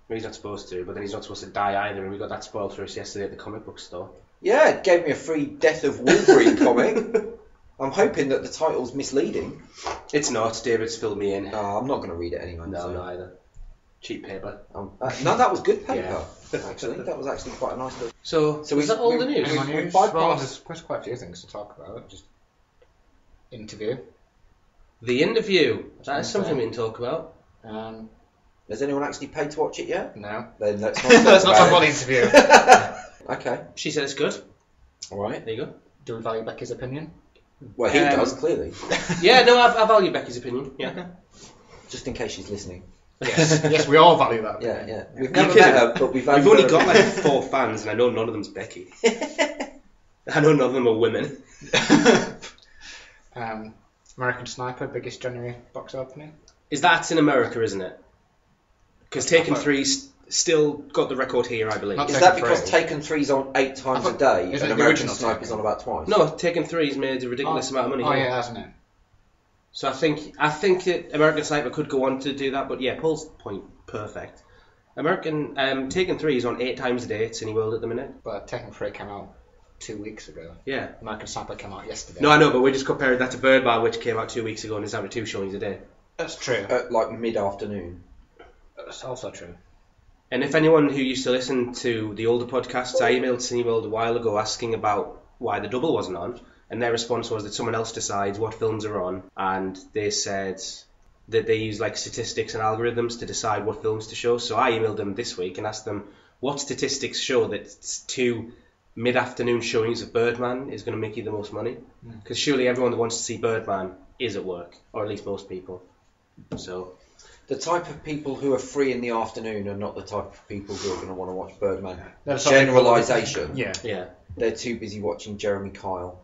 A: Well, he's not supposed to, but then he's not supposed to die either, and we got that spoiled for us yesterday at the comic book store.
B: Yeah, it gave me a free Death of Wolverine comic. I'm hoping that the title's misleading.
A: It's not, David's filled me in.
B: I'm not going to read it anyway.
A: No,
B: so.
A: not either. Cheap paper.
B: No, that was good paper.
A: Yeah.
B: Actually, that was actually quite a nice book.
A: So
B: So
A: is that all the news?
B: we-
C: Anyone news?
B: bypassed-
C: Well, there's quite a few things to talk about. Just interview.
A: The interview. That is something we can talk about.
B: Has anyone actually paid to watch it yet?
C: No.
B: Then let's not
C: Let's not talk about
B: about
C: the interview.
B: it. Okay.
A: She said it's good.
B: All right.
A: There you go.
C: Do we value Becky's opinion?
B: Well, he does, clearly.
A: Yeah, no, I value Becky's opinion. Yeah.
C: Okay.
B: Just in case she's listening.
C: Yes, yes, we all value that.
B: Yeah, yeah. We've
A: You're
B: never
A: kidding.
B: met her, but we value
A: We've only
B: her
A: got
B: opinion.
A: like 4 fans, and I know none of them's Becky. I know none of them are women.
C: American Sniper, biggest January box opening.
A: That's in America, isn't it? Because Taken
C: thought-
A: 3's still got the record here, I believe.
C: Not
B: Is
C: Taken
B: that because
C: 3.
B: Taken 3's on 8 times a day
C: Isn't
B: and
C: it the
B: American
C: original
B: Sniper's
C: Taken?
B: on about twice?
A: No, Taken 3's made a ridiculous amount of money.
C: Oh yeah, hasn't it?
A: So I think that American Sniper could go on to do that, but yeah, Paul's point, perfect. Taken 3 is on 8 times a day at Cineworld at the minute.
C: But Taken 3 came out 2 weeks ago.
A: Yeah.
C: American Sniper came out yesterday.
A: No, I know, but we're just comparing that to Birdman, which came out 2 weeks ago and is having 2 showings a day.
C: That's true.
B: At like mid-afternoon.
C: That's also true.
A: And if anyone who used to listen to the older podcasts, I emailed Cineworld a while ago asking about why the double wasn't on, and their response was that someone else decides what films are on, and they said that they use like statistics and algorithms to decide what films to show. So I emailed them this week and asked them what statistics show that 2 mid-afternoon showings of Birdman is going to make you the most money, because surely everyone that wants to see Birdman is at work, or at least most people. So
B: The type of people who are free in the afternoon are not the type of people who are going to want to watch Birdman.
C: That's something-
B: Generalisation.
C: Yeah.
A: yeah.
B: They're too busy watching Jeremy Kyle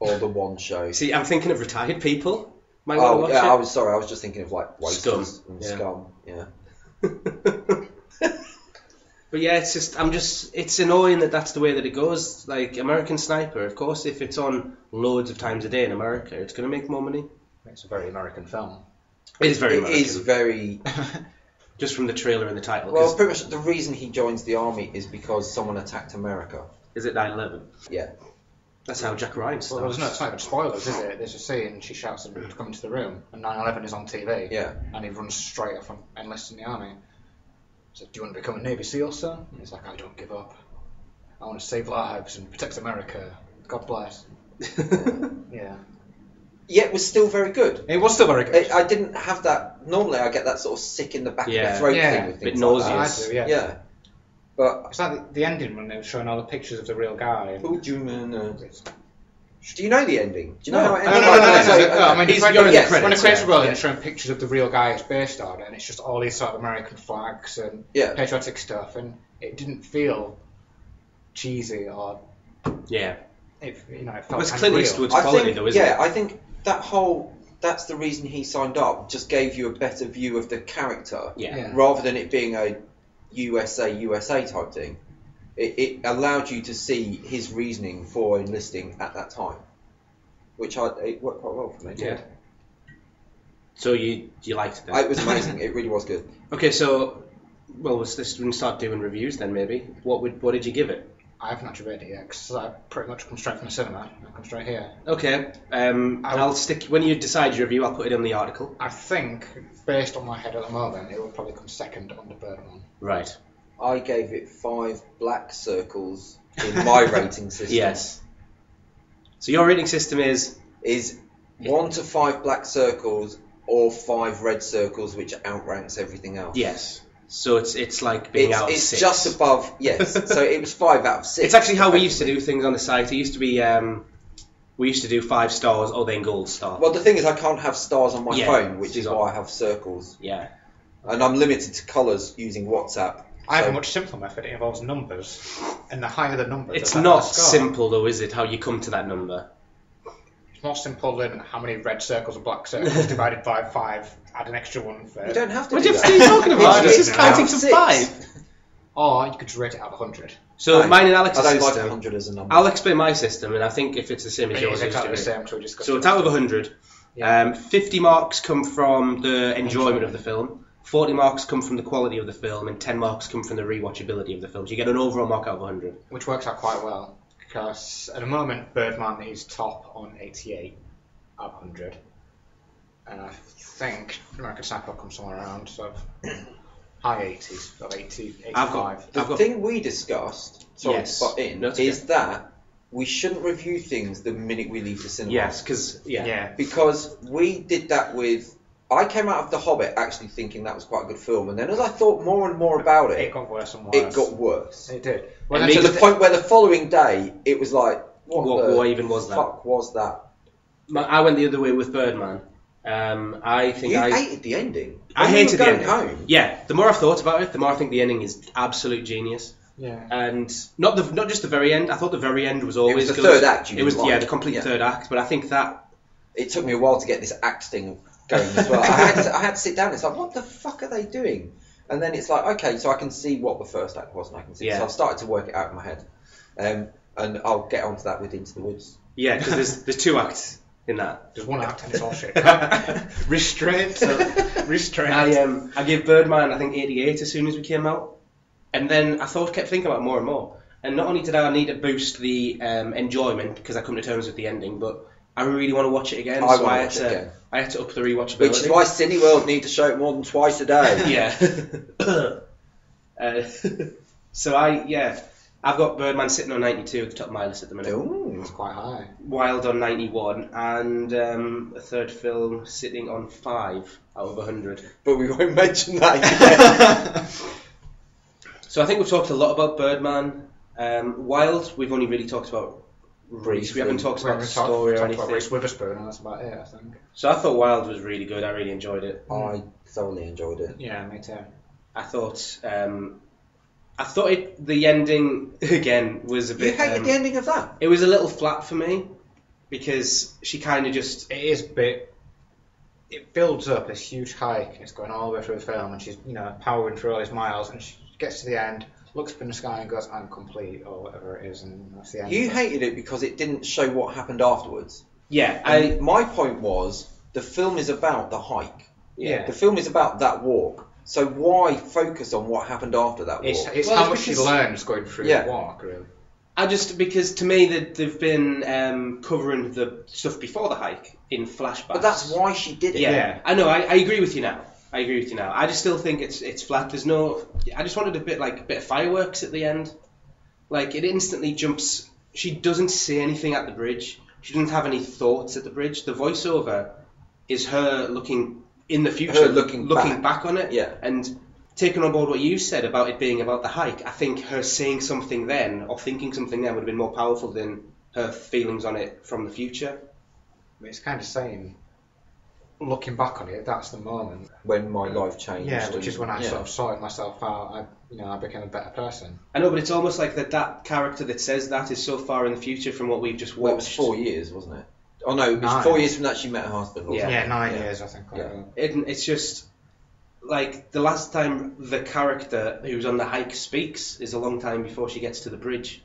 B: or The One Show.
A: See, I'm thinking of retired people. Might want to
B: Oh,
A: watch
B: yeah,
A: it.
B: I was sorry. I was just thinking of like Wasters
A: Scum,
B: and
A: yeah.
B: Scum. Yeah.
A: But yeah, it's annoying that that's the way that it goes. Like American Sniper, of course, if it's on loads of times a day in America, it's going to make more money.
C: It's a very American film.
A: It is very
B: It
A: American.
B: is very.
A: Just from the trailer and the title.
B: Well,
A: 'cause-
B: pretty much the reason he joins the army is because someone attacked America.
A: is it 9/11?
B: Yeah.
A: That's how Jack Ryan
C: Well,
A: starts.
C: it's not even spoilers, is it? There's a scene, she shouts at him to come into the room, and 9/11 is on TV.
B: Yeah.
C: And he runs straight off and enlists in the army. So, do you want to become a Navy SEAL, son? And he's like, I don't give up. I want to save lives and protect America. God bless. Yeah.
B: Yet was still very good.
C: It was still very good.
B: I didn't have that. Normally, I get that sort of sick in the back of
A: Yeah.
B: the throat
C: Yeah.
B: thing with
A: Bit
B: things like
A: nauseous.
B: that.
C: I do, yeah.
B: Yeah. But
C: It's like the ending when they were showing all the pictures of the real guy. And
B: do you know the ending? Do you know
A: No.
B: how it
C: No,
B: ended?
C: no,
B: Like, so,
C: I mean,
A: He's-
C: when
A: you're in the
C: when
A: credits,
C: the credits
A: yeah.
C: were rolling,
B: Yeah.
C: showing pictures of the real guy it's based on, and it's just all these sort of American flags and
B: Yeah.
C: patriotic stuff, and it didn't feel cheesy or
A: Yeah.
C: it felt
A: It was
C: kind
A: Clint
C: of real.
A: Eastwood's
B: I
A: quality,
B: think,
A: though, isn't
B: yeah,
A: it?
B: I think that's the reason he signed up. Just gave you a better view of the character,
A: Yeah.
C: Yeah.
B: rather than it being a USA type thing. It allowed you to see his reasoning for enlisting at that time, which it worked quite well for me.
A: Yeah. So you liked it then?
B: It was amazing. It really was good.
A: Okay, so let's start doing reviews then. Maybe what did you give it?
C: I haven't actually read it yet because I pretty much come straight from the cinema. I come straight here.
A: Okay, I'll stick when you decide your review. I'll put it in the article.
C: I think, based on my head at the moment, it will probably come second under Birdman.
A: Right.
B: I gave it 5 black circles in my rating system.
A: Yes. So your rating system is
B: 1 to 5 black circles or 5 red circles, which outranks everything else.
A: yes. So it's like being out of
B: It's
A: 6.
B: just above, yes. So it was 5 out of 6.
A: It's actually how we used to do things on the site. It used to be we used to do 5 stars or then gold star.
B: Well, the thing is, I can't have stars on my
A: Yeah,
B: phone, which is
A: so-
B: why I have circles.
A: Yeah.
B: And I'm limited to colours using WhatsApp.
C: I have
B: So-
C: a much simpler method. It involves numbers, and the higher the number,
A: It's
C: the better
A: not
C: the score.
A: simple though, is it? How you come to that number?
C: It's more simple than how many red circles and black circles divided by 5. Add an extra one for.
B: You don't have to
A: What
B: do
A: are
B: that.
A: you talking about? It's just
C: It's
A: counting
B: out
A: to
B: of 6.
A: 5.
C: Or you could just rate it out of 100.
A: So
B: No,
A: mine and
B: I
A: Alex's
B: don't like
A: system.
B: 100 as a number.
A: I'll explain my system, and I think if it's the same as
C: It
A: yours,
C: is
A: it's
C: exactly the
A: different.
C: same. So we discussed
A: So
C: it.
A: it's out of 100.
C: Yeah.
A: 50 marks come from the enjoyment of the film, 40 marks come from the quality of the film, and 10 marks come from the rewatchability of the film. So you get an overall mark out of 100.
C: Which works out quite well because at the moment Birdman is top on 88 out of 100, and I think American Sniper comes somewhere around sort of high 80s, sort of 80, 85.
A: I've
B: The
A: got-
B: thing we discussed, sorry
A: Yes.
B: to butt in,
A: No, it's
B: is that we shouldn't review things the minute we leave the cinema.
A: Yes, because
C: yeah.
B: Because we did that with I came out of The Hobbit actually thinking that was quite a good film, and then as I thought more and more about it,
C: It got worse and worse.
B: it got worse.
C: It did.
B: To the point where the following day, it was like,
A: what even was that?
B: Fuck was that?
A: I went the other way with Birdman. I think
B: You
A: I
B: hated the ending.
A: I
B: When you
A: hated
B: were
A: the
B: going
A: ending.
B: home.
A: Yeah, the more I've thought about it, the more I think the ending is absolute genius.
C: Yeah.
A: And not just the very end. I thought the very end was always
B: the
A: good.
B: third act.
A: It was the complete third act. But I think that
B: It took me a while to get this act thing going as well. I had to sit down. It's like, what the fuck are they doing? And then it's like, okay, so I can see what the first act was, and I can see.
A: Yeah.
B: So I've started to work it out in my head, and I'll get onto that with Into the Woods.
A: yeah, because there's two acts in that.
C: There's one act and it's all shit. Restraint. Restraint.
A: I gave Birdman I think 88 as soon as we came out, and then kept thinking about it more and more. And not only did I need to boost the enjoyment because I come to terms with the ending, but I really want to watch it again.
B: I
A: so
B: want to watch it again.
A: I had to up the rewatchability.
B: Which is why Cineworld need to show it more than twice a day.
A: Yeah. So I've got Birdman sitting on 92 at the top of my list at the minute.
B: Ooh.
C: It's quite high.
A: Wild on 91, and a third film sitting on 5 out of 100.
B: But we won't mention that yet.
A: So I think we've talked a lot about Birdman. Wild, we've only really talked about Reese. We haven't talked about the story or anything.
C: Reese Witherspoon, and that's about it, I think.
A: So I thought Wild was really good. I really enjoyed it.
B: I thoroughly enjoyed it.
C: Yeah, me too.
A: I thought the ending again was a bit.
B: You hated the ending of that?
A: It was a little flat for me because she kind of just.
C: It is a bit. It builds up this huge hike, and it's going all the way through the film, and she's powering through all these miles, and she gets to the end, looks up in the sky, and goes, "I'm complete," or whatever it is, and that's the end.
B: You hated it because it didn't show what happened afterwards.
A: Yeah,
B: my point was the film is about the hike.
A: Yeah.
B: The film is about that walk. So why focus on what happened after that walk?
C: It's how much she learns going through the walk, really.
A: Because to me they've been covering the stuff before the hike in flashbacks.
B: But that's why she did it.
A: Yeah. I know. I agree with you now. I just still think it's flat. There's no. I just wanted a bit of fireworks at the end. Like it instantly jumps. She doesn't say anything at the bridge. She doesn't have any thoughts at the bridge. The voiceover is her looking in the future,
B: looking
A: back on it.
B: Yeah.
A: And taking on board what you said about it being about the hike, I think her saying something then or thinking something then would have been more powerful than her feelings on it from the future.
C: It's kind of saying, looking back on it, that's the moment
B: when my life changed.
C: Yeah, which is when I sort of sorted myself out. I became a better person.
A: I know, but it's almost like that character that says that is so far in the future from what we've just watched.
B: Well, it was 4 years, wasn't it? Oh no, it was 4 years from that she met her husband. Wasn't it?
C: 9 years, I think.
A: It's just like the last time the character who's on the hike speaks is a long time before she gets to the bridge.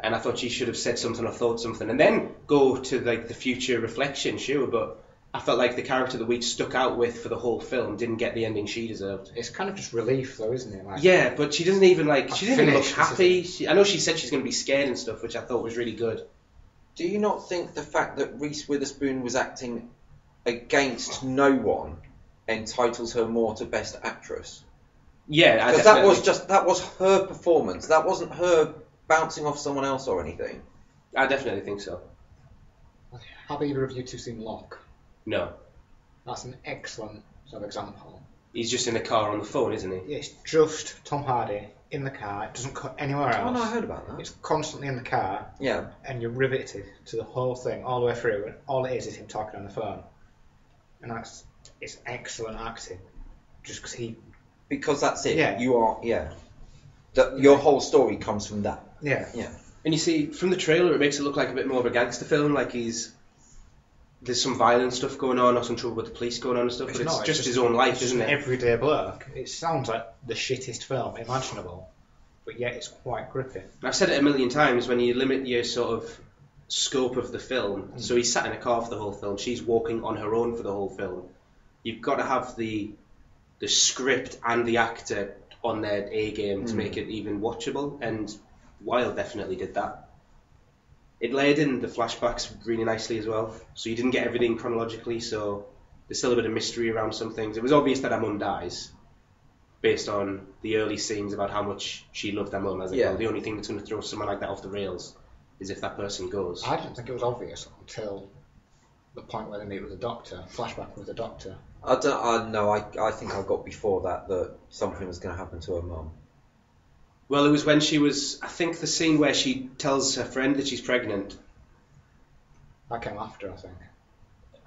A: And I thought she should have said something or thought something, and then go to like the future reflection, sure. But I felt like the character that we'd stuck out with for the whole film didn't get the ending she deserved.
C: It's kind of just relief, though, isn't it? Like,
A: yeah, but she doesn't even look happy. I know she said she's going to be scared and stuff, which I thought was really good.
B: Do you not think the fact that Reese Witherspoon was acting against no one entitles her more to Best Actress?
A: Yeah,
B: because that was her performance. That wasn't her bouncing off someone else or anything.
A: I definitely think so.
C: Have either of you two seen Locke?
A: No.
C: That's an excellent sort of example.
A: He's just in the car on the phone, isn't he?
C: It's just Tom Hardy in the car. It doesn't cut anywhere else.
B: Oh no, I heard about that.
C: It's constantly in the car.
B: Yeah.
C: And you're riveted to the whole thing all the way through, and all it is him talking on the phone. And it's excellent acting. Just
B: because that's it.
C: Yeah.
B: You are. Yeah. Your whole story comes from that.
C: Yeah.
B: Yeah.
A: And you see, from the trailer, it makes it look like a bit more of a gangster film. Like there's some violent stuff going on, or some trouble with the police going on and stuff. But it's just his own life, isn't it?
C: Everyday bloke. It sounds like the shittest film imaginable, but yet it's quite gripping.
A: I've said it a million times. When you limit your sort of scope of the film, so he's sat in a car for the whole film. She's walking on her own for the whole film. You've got to have the script and the actor on their A game to make it even watchable, and Wild definitely did that. It laid in the flashbacks really nicely as well, so you didn't get everything chronologically, so there's still a bit of mystery around some things. It was obvious that her mum dies, based on the early scenes about how much she loved her mum as a girl. The only thing that's going to throw someone like that off the rails is if that person goes.
C: I didn't think it was obvious until the point where they meet with the doctor, flashback with the doctor.
B: I think I got before that something was going to happen to her mum.
A: Well, it was when she was, I think the scene where she tells her friend that she's pregnant.
C: That came after, I think.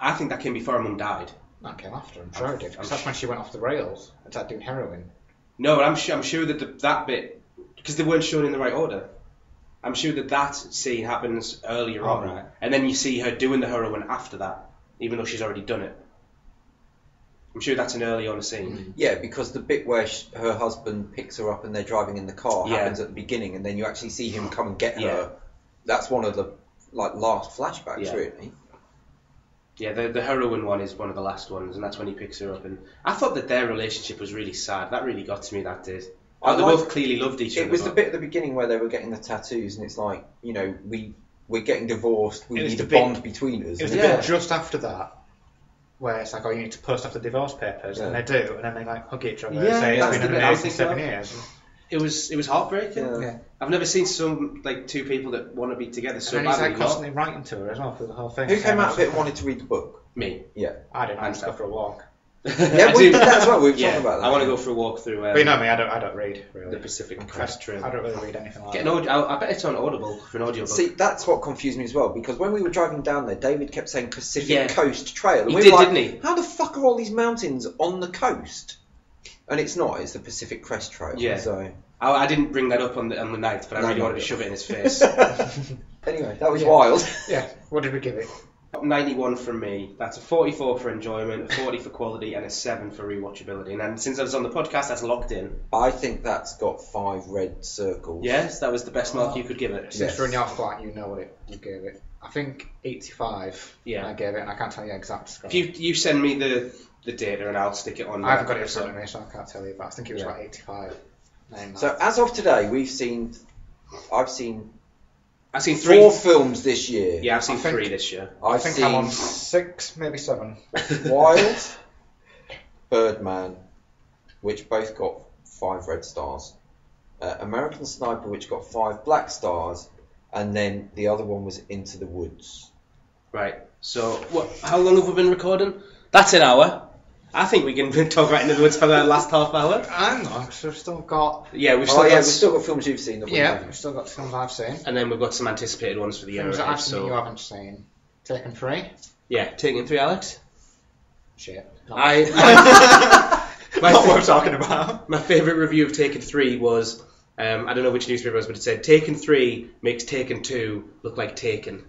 A: I think that came before her mum died.
C: That came after, I'm sure it did. Because that's when she went off the rails and started doing heroin.
A: No, I'm sure that that bit, because they weren't shown in the right order. I'm sure that scene happens earlier on,
C: right.
A: And then you see her doing the heroin after that, even though she's already done it. I'm sure that's an early on scene.
B: Yeah, because the bit where her husband picks her up and they're driving in the car happens at the beginning, and then you actually see him come and get her. That's one of the last flashbacks, really.
A: Yeah, the heroin one is one of the last ones, and that's when he picks her up. And I thought that their relationship was really sad. That really got to me that day. They both clearly loved each other.
B: It was the bit at the beginning where they were getting the tattoos, and it's like, we're getting divorced. We need a bond between us.
C: It was the bit just after that, where it's like, you need to post off the divorce papers, and they do, and then they hug each other and say it's been an amazing 7 years.
A: It was heartbreaking.
C: Yeah.
A: I've never seen two people that want to be together so
C: and
A: badly.
C: And he's constantly writing to her as well for the whole thing.
B: Who came out of it and wanted to read the book?
A: Me.
B: Yeah.
C: I didn't. I just go for a walk.
B: Yeah, we did that as well. We were talking about that.
A: I want to go for a walk through.
C: But you know me, I don't read really.
A: The Pacific Crest Trail.
C: I don't really read anything like
A: that. I bet it's on Audible for an audiobook.
B: See, that's what confused me as well, because when we were driving down there, David kept saying Pacific Coast Trail. And
A: he did, didn't he?
B: How the fuck are all these mountains on the coast? And it's not. It's the Pacific Crest Trail.
A: Yeah.
B: So
A: I didn't bring that up on the night, but I really wanted to shove it in his face.
B: Anyway, that was wild.
C: Yeah. What did we give it?
A: 91 from me. That's a 44 for enjoyment, a 40 for quality, and a 7 for rewatchability. And then since I was on the podcast, that's locked in.
B: I think that's got 5 red circles.
A: Yes, that was the best mark you could give it.
C: Since we're in your flat, you know what you gave it. I think 85.
A: Yeah.
C: I gave it, and I can't tell you exact score.
A: If you send me the data, and I'll stick it on.
C: I haven't got it in front of me, so I can't tell you. But I think it was about 85.
B: So as of today, I've seen
A: 3
B: 4 films this year.
A: Yeah, I've seen 3 this year.
C: I think I'm on 6, maybe 7.
B: Wild, Birdman, which both got 5 red stars. American Sniper, which got 5 black stars, and then the other one was Into the Woods.
A: Right. So, how long have we been recording? That's an hour. I think we can talk about Into the Woods for the last half hour.
C: Hang on, because we've still got...
A: Yeah, we've
B: still got films you've seen.
C: We've still got films I've seen.
A: And then we've got some anticipated ones for the year.
C: Films that I've seen that you haven't seen. Taken 3?
A: Yeah, Taken 3, Alex.
C: Shit.
A: Not
C: what we're talking about.
A: My favourite review of Taken 3 was, I don't know which newspaper it was, but it said, Taken 3 makes Taken 2 look like Taken.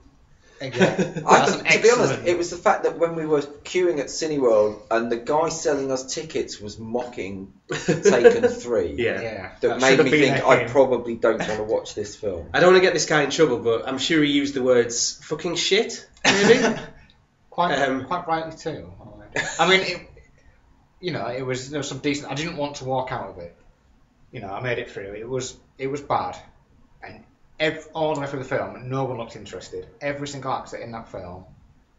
C: Exactly.
B: To be honest, it was the fact that when we were queuing at Cineworld and the guy selling us tickets was mocking Taken 3.
A: Yeah.
B: That made me think I probably don't want to watch this film.
A: I don't want to get this guy in trouble, but I'm sure he used the words fucking shit, maybe?
C: Quite rightly too. I mean, there was some decent... I didn't want to walk out of it. I made it through. It was bad. And all the way through the film, no one looked interested. Every single actor in that film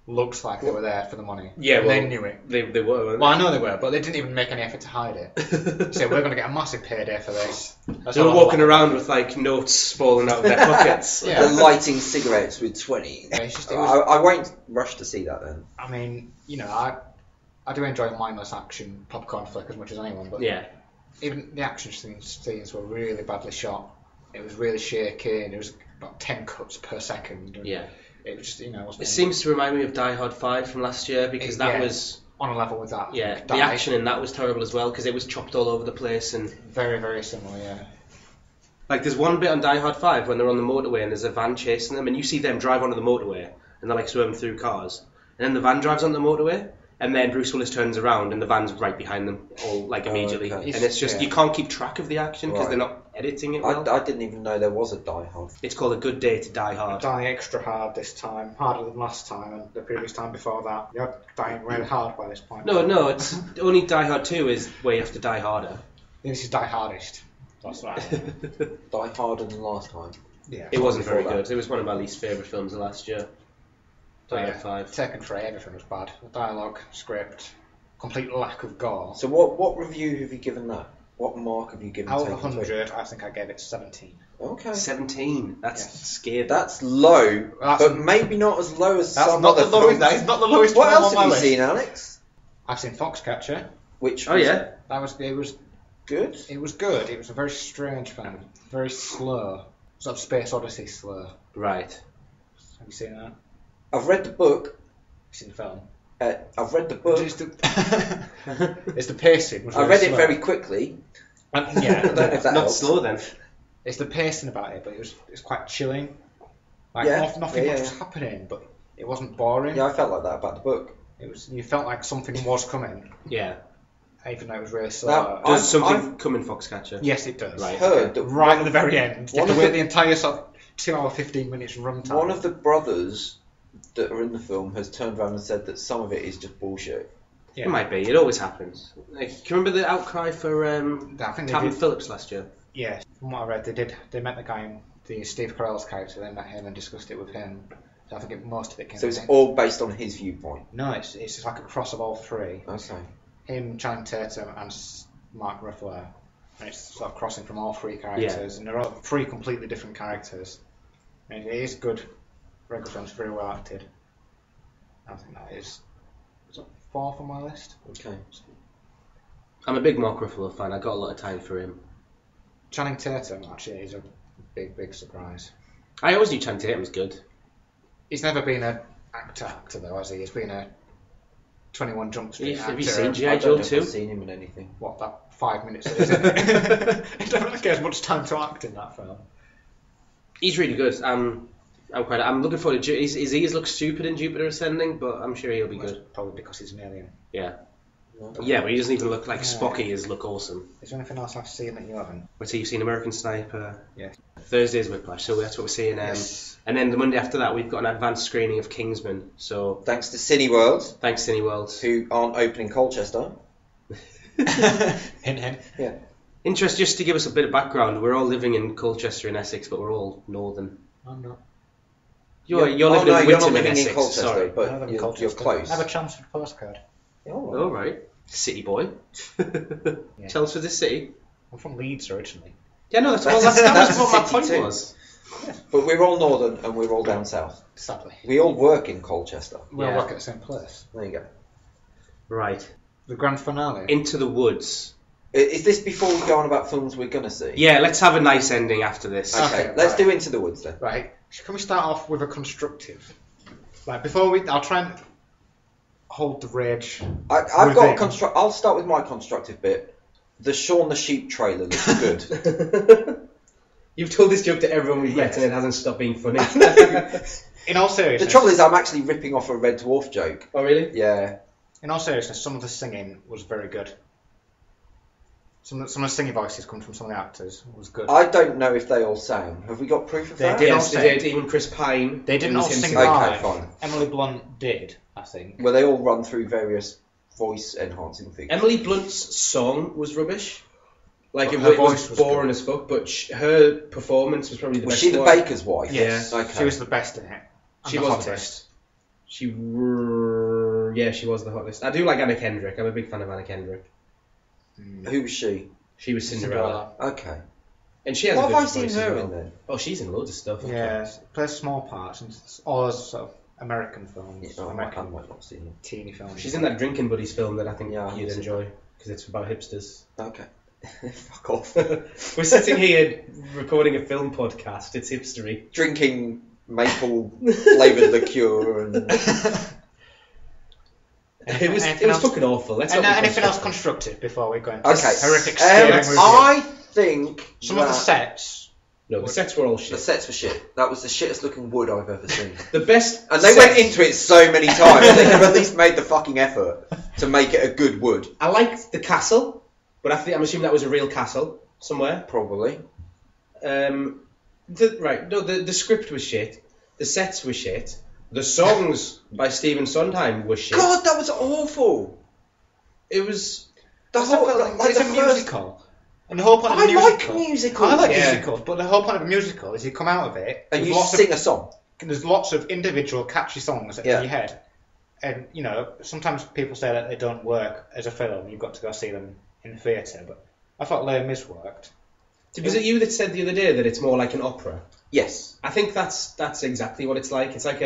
C: looked like they were there for the money.
A: Yeah,
C: and they knew it.
A: They were, weren't they?
C: Well, I know they were, but they didn't even make any effort to hide it. So we're going to get a massive payday for this.
A: They were walking around with notes falling out of their pockets.
B: They're lighting cigarettes with 20.
C: Yeah,
B: I won't rush to see that then.
C: I mean, I do enjoy mindless action popcorn flick as much as anyone, but even the action scenes were really badly shot. It was really shaky, and it was about 10 cuts per second. And it was just,
A: it seems to remind me of Die Hard 5 from last year, because that was
C: on a level with that.
A: Yeah, the action in that was terrible as well, because it was chopped all over the place and
C: very, very similar. Yeah.
A: Like there's one bit on Die Hard 5 when they're on the motorway and there's a van chasing them, and you see them drive onto the motorway and they're swerving through cars, and then the van drives on the motorway. And then Bruce Willis turns around and the van's right behind them, all immediately.
B: Okay.
A: And it's just, you can't keep track of the action because they're not editing it well.
B: I didn't even know there was a Die Hard.
A: It's called A Good Day to Die Hard.
C: Dying extra hard this time, harder than last time and the previous time before that. You're dying really hard by this point.
A: No, it's only Die Hard 2 is where you have to die harder.
C: This is Die Hardest. That's right.
B: Die harder than last time.
C: Yeah.
A: It wasn't very good. It was one of my least favourite films of last year. Die Hard 5.
C: Taken 3, everything was bad. The dialogue, script, complete lack of gore.
B: So what review have you given that? What mark have you given
C: Out
B: Taken
C: of 100, I think I gave it 17.
B: Okay.
A: 17. That's scary.
B: That's low, but maybe not as low as some
C: not
B: other
C: the lowest.
B: films.
C: That is not the lowest.
B: What
C: film
B: else
C: on
B: have
C: my
B: you
C: list.
B: seen, Alex?
C: I've seen Foxcatcher.
B: Which
A: Oh
B: was
A: yeah.
C: It was
B: good.
C: It was good. It was a very strange film. Very slow. Sort of Space Odyssey slow.
A: Right.
C: Have you seen that? Have
B: I've read the book.
C: you seen the film?
B: I've read the book.
C: It's the pacing. Was
B: I
C: really
B: read it
C: slow.
B: very quickly.
C: Yeah.
B: I don't know if that
A: Not
B: helps.
A: slow then.
C: It's the pacing about it, but it's quite chilling. Like
B: Yeah,
C: nothing
B: yeah,
C: much
B: yeah.
C: was happening, but it wasn't boring.
B: Yeah, I felt like that about the book.
C: It was. You felt like something was coming,
A: Yeah.
C: even though it was really slow.
B: Now,
A: Does something
B: I've
A: come in Foxcatcher?
C: Yes, it does.
A: Right.
B: heard that
C: Right at the very end. You
B: one
C: have
B: of
C: to wait
B: the-
C: the entire sort of 2 hour 15 minutes runtime.
B: one of the brothers that are in the film has turned around and said that some of it is just bullshit.
A: It might be. It always happens. Like, can you remember the outcry for
C: I think they
A: Calvin
C: did.
A: Phillips last year?
C: Yeah, from what I read, they met the guy, the Steve Carell's character. They met him and discussed it with him. So I think most of it came.
B: So it's
C: from him.
B: all based on his viewpoint.
C: No, it's just like a cross of all three.
B: Okay.
C: Him, Channing Tatum, and Mark Ruffalo. And it's sort of crossing from all three characters, and they're all three completely different characters. And it is good. Regular film's very well acted. I think that is fourth on my list.
B: Okay.
A: I'm a big Mark Ruffalo fan. I got a lot of time for him.
C: Channing Tatum actually is a big surprise.
A: I always knew Channing Tatum was good.
C: He's never been an actor though, has he? He's been a 21 Jump Street
A: Have you
C: actor.
A: seen G.I.
B: I
A: Joe
B: don't know if
A: 2?
B: I've seen him in anything.
C: What, that 5 minutes it is, isn't it? He doesn't really get as much time to act in that film.
A: He's really good. I'm looking forward to. His ears look stupid in Jupiter Ascending, but I'm sure he'll be good.
C: Probably because he's an alien.
A: Yeah.
B: No.
A: Yeah, but he doesn't even look like
C: Yeah.
A: Spock. He is look awesome.
C: Is there anything else I've seen that you haven't?
A: Wait till you've seen American Sniper.
C: Yeah.
A: Thursday's Whiplash, so that's what we're seeing.
C: Yes.
A: And then the Monday after that, we've got an advanced screening of Kingsman. So
B: Thanks to Cineworld,
A: thanks, Cineworld.
B: who aren't opening Colchester.
C: Hint, hint.
B: Yeah.
A: Interest, just to give us a bit of background, we're all living in Colchester in Essex, but we're all northern.
C: I'm not.
A: You're living
B: no,
A: in
B: you're not
A: Whittam in
B: living
A: Essex.
B: in Colchester,
A: Sorry.
C: I live
B: but
C: in
B: you're
C: Colchester.
B: close.
C: I have a Chelmsford postcode.
A: All right, city boy.
C: Yeah.
A: Chelmsford is city.
C: I'm from Leeds originally.
A: Yeah, no, that
B: That's
A: was what my
B: city
A: point
B: too.
A: was.
B: But we're all northern and we're all down south.
C: Sadly.
B: We all work in Colchester.
C: We all
A: Yeah.
C: work at the same place.
B: There you go.
A: Right,
C: The grand finale.
A: Into the Woods.
B: Is this before we go on about films we're going to see?
A: Yeah, let's have a nice ending after this.
B: Okay,
C: Okay,
B: let's
C: right.
B: do Into the Woods then.
C: Right. Can we start off with a constructive? Like I'll try and hold the rage.
B: I've got a
C: Within.
B: I'll start with my constructive bit. The Shaun the Sheep trailer looks good.
A: You've told this joke to everyone we've met, and it hasn't stopped being funny.
C: In all
B: The
C: seriousness,
B: trouble is, I'm actually ripping off a Red Dwarf joke.
A: Oh, really?
B: Yeah.
C: in all seriousness, some of the singing was very good. Some of the singing voices coming from some of the actors was good.
B: I don't know if they all sang. Have we got proof of
C: They
B: that?
C: did.
A: Yes,
C: all
A: they
C: sing.
A: did. Even Chris Pine.
C: They didn't
A: it was
C: all
A: him
C: sing
A: singing.
C: live.
B: Okay, fine.
C: Emily Blunt did, I think.
B: Well, they all run through various voice enhancing things.
A: Emily Blunt's song was rubbish. Like,
C: But
A: it
C: her
A: was
C: voice was
A: boring as fuck, but her performance was probably the
B: Was
A: best
B: she the
A: one.
B: baker's wife?
C: Yes,
B: Okay.
C: she was the best in it. And
A: She
C: the
A: was the
C: hottest.
A: best. Yeah, she was the hottest. I do like Anna Kendrick. I'm a big fan of Anna Kendrick.
B: Who was she?
A: She was Cinderella.
B: Okay.
A: And she has
B: What
A: a
B: have
A: good
B: I seen
A: voice as
B: her
A: well.
B: in then?
A: Oh, she's in loads of stuff.
C: Yeah, plays small parts in all those sort of American films,
B: Yeah, I might
C: American
B: not seen her.
C: teeny films.
A: She's in that Drinking Buddies film that I think
B: Yeah, I
A: you'd
B: haven't seen
A: enjoy, because it's about hipsters.
B: Okay. Fuck off.
A: We're sitting here recording a film podcast. It's hipstery.
B: Drinking maple flavoured liqueur and...
A: It was
C: Anything else?
A: fucking awful. Let's
C: And
A: not be
C: anything else
A: constructive.
C: constructive before we go into
B: Okay.
C: this horrific steering review?
B: I think
C: Some of the sets.
A: No, the sets were all
B: The
A: shit.
B: sets were shit. That was the shittest looking wood I've ever seen.
A: The best.
B: And they
A: sets-
B: went into it so many times. They could have at least made the fucking effort to make it a good wood.
A: I liked the castle, but I'm assuming that was a real castle somewhere.
B: Probably.
A: The script was shit. The sets were shit. The songs by Stephen Sondheim were shit.
B: God, that was awful.
A: It was.
B: The whole, like
C: It's
B: the
C: a
B: first...
C: musical. And the whole point of a
B: I
C: musical.
B: like musicals.
C: I like
A: Yeah.
C: musicals, but the whole point of a musical is you come out of it
B: And
C: with
B: you
C: lots
B: sing a song.
C: there's lots of individual catchy songs
B: Yeah.
C: in your head. And, you know, sometimes people say that they don't work as a film. You've got to go see them in the theatre. But I thought Les Mis worked.
A: Was it you that said the other day that it's more like an opera?
B: Yes.
A: I think that's exactly what it's like. It's like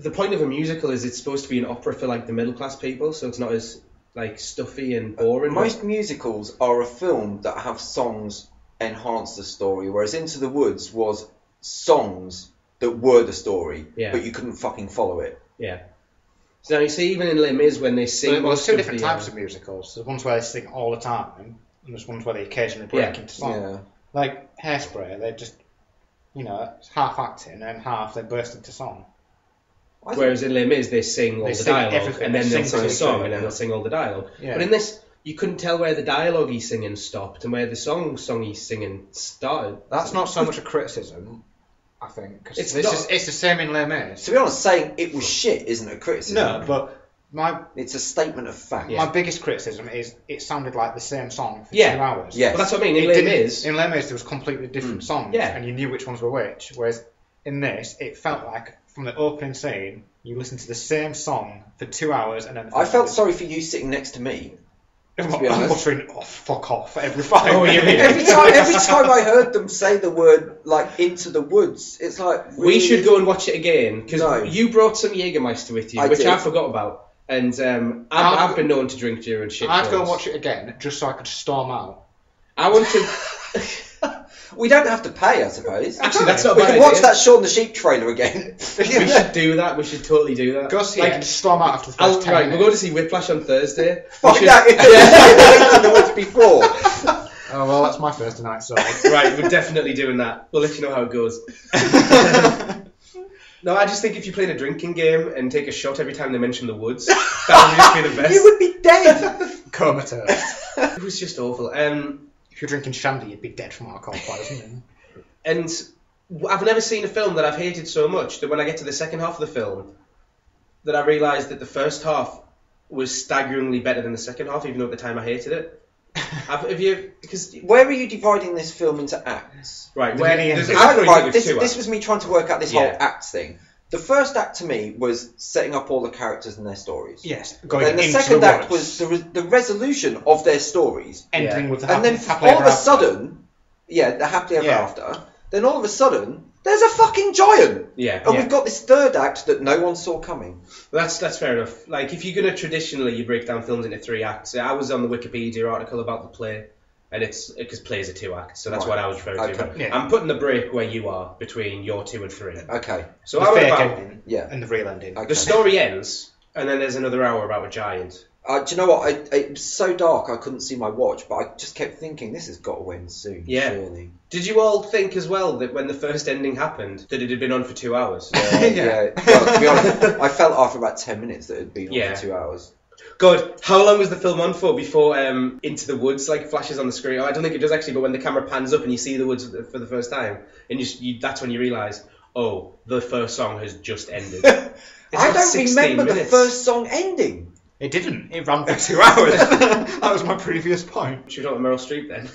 A: the point of a musical is it's supposed to be an opera for like the middle class people, so it's not as like stuffy and boring.
B: Most musicals are a film that have songs enhance the story, whereas Into the Woods was songs that were the story, but you couldn't fucking follow it.
A: Yeah. So now you see, even in Les Mis, when they sing,
C: Well, there's two different types of musicals. There's ones where they sing all the time, and there's ones where they occasionally break into song.
B: Yeah.
C: Like Hairspray, they just, it's half acting and half they burst into song.
A: Whereas in Les Mis, they sing all the dialogue, and then they'll sing a song, and then they'll sing all the dialogue.
C: Yeah.
A: But in this, you couldn't tell where the dialogue he's singing stopped and where the song he's singing started.
C: That's not so much a criticism, I think. Cause
A: it's
C: the same in Les Mis.
B: To be honest, saying it was shit isn't a criticism.
C: No, but
B: it's a statement of fact.
C: My biggest criticism is it sounded like the same song for 2 hours.
B: Yes.
A: Well, that's what I mean. In Les Mis,
C: there was completely different songs, and you knew which ones were which. Whereas in this, it felt like from the opening scene, you listened to the same song for 2 hours, and then
B: I felt sorry for you sitting next to me.
C: I'm muttering, "Oh, fuck off!" every 5 minutes.
B: Every time I heard them say the word like "Into the Woods," it's like really...
A: We should go and watch it again because you brought some Jägermeister with you, which I forgot about, and I've been known to drink during shit.
C: I'd go and watch it again just so I could storm out.
A: I want to.
B: We don't have to pay, I suppose.
A: Actually, that's not
B: we
A: bad.
B: We can watch that Shaun the Sheep trailer again.
A: We should do that. We should totally do that.
C: Go see it and storm out after the first 10 minutes.
A: We're going to see Whiplash on Thursday.
B: Fuck that! Into the Woods before.
C: Oh well, that's my Thursday night, so
A: right, we're definitely doing that. We'll let you know how it goes. No, I just think if you played a drinking game and take a shot every time they mention the woods, that would just be the best.
B: You would be dead.
C: Comatose.
A: It was just awful.
C: If you're drinking shandy, you'd be dead from alcohol poisoning.
A: And I've never seen a film that I've hated so much that when I get to the second half of the film, that I realised that the first half was staggeringly better than the second half, even though at the time I hated it.
B: Where are you dividing this film into acts?
A: Right,
B: this was me trying to work out this whole acts thing. The first act to me was setting up all the characters and their stories.
C: Yes.
B: Then the second act was the resolution of their stories.
C: Ending with the
B: and then all of a sudden, the happily ever after. Then all of a sudden, there's a fucking giant.
A: Yeah.
B: And we've got this third act that no one saw coming.
A: That's fair enough. Like, if you're going to traditionally, you break down films into 3 acts. I was on the Wikipedia article about the play, and it's because plays are 2 acts, so that's what I was referring to.
C: Yeah.
A: I'm putting the break where you are between your 2 and 3.
B: Okay.
A: So
C: the
A: I went
C: fake
A: about
C: ending and the real ending.
A: The story ends, and then there's another hour about a giant.
B: Do you know what? It was so dark I couldn't see my watch, but I just kept thinking this has got to end soon.
A: Yeah.
B: Surely.
A: Did you all think as well that when the first ending happened that it had been on for 2 hours?
B: Yeah. Well, to be honest, I felt after about 10 minutes that it had been on for 2 hours.
A: God, how long was the film on for before Into the Woods flashes on the screen? I don't think it does actually, but when the camera pans up and you see the woods for the first time, and that's when you realise, oh, the first song has just ended.
B: I don't remember the first song ending.
C: It didn't. It ran for 2 hours. That was my previous point.
A: Should we talk about Meryl Streep then?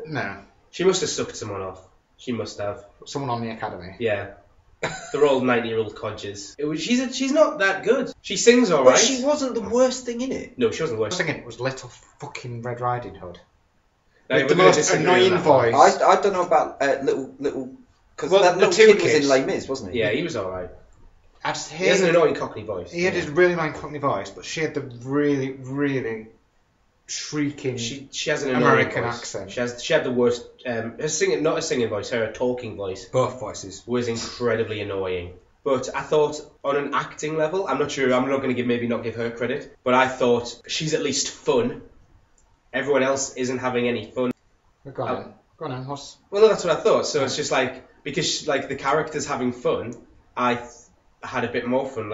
C: No.
A: She must have sucked someone off. She must have.
C: Someone on the Academy.
A: Yeah. They're all 90-year-old codgers. She's not that good. She sings all right.
B: But she wasn't the worst thing in it.
A: No, she wasn't the worst.
C: I was thinking it was Little fucking Red Riding Hood.
A: With
C: the most annoying voice.
B: I don't know about little... Because that little kid was in Les Mis, wasn't he?
A: Yeah, he was all right.
C: He
A: has an annoying Cockney voice.
C: He had his really annoying Cockney voice, but she had the really, really shrieking
A: she has an
C: American
A: voice.
C: accent.
A: She had the worst. Her singing, not a singing voice, her talking voice.
C: Both voices
A: was incredibly annoying. But I thought on an acting level, I'm not sure. I'm not going to not give her credit, but I thought she's at least fun. Everyone else isn't having any fun.
C: Go on.
A: Well, no, that's what I thought. So it's just because the character's having fun, I had a bit more fun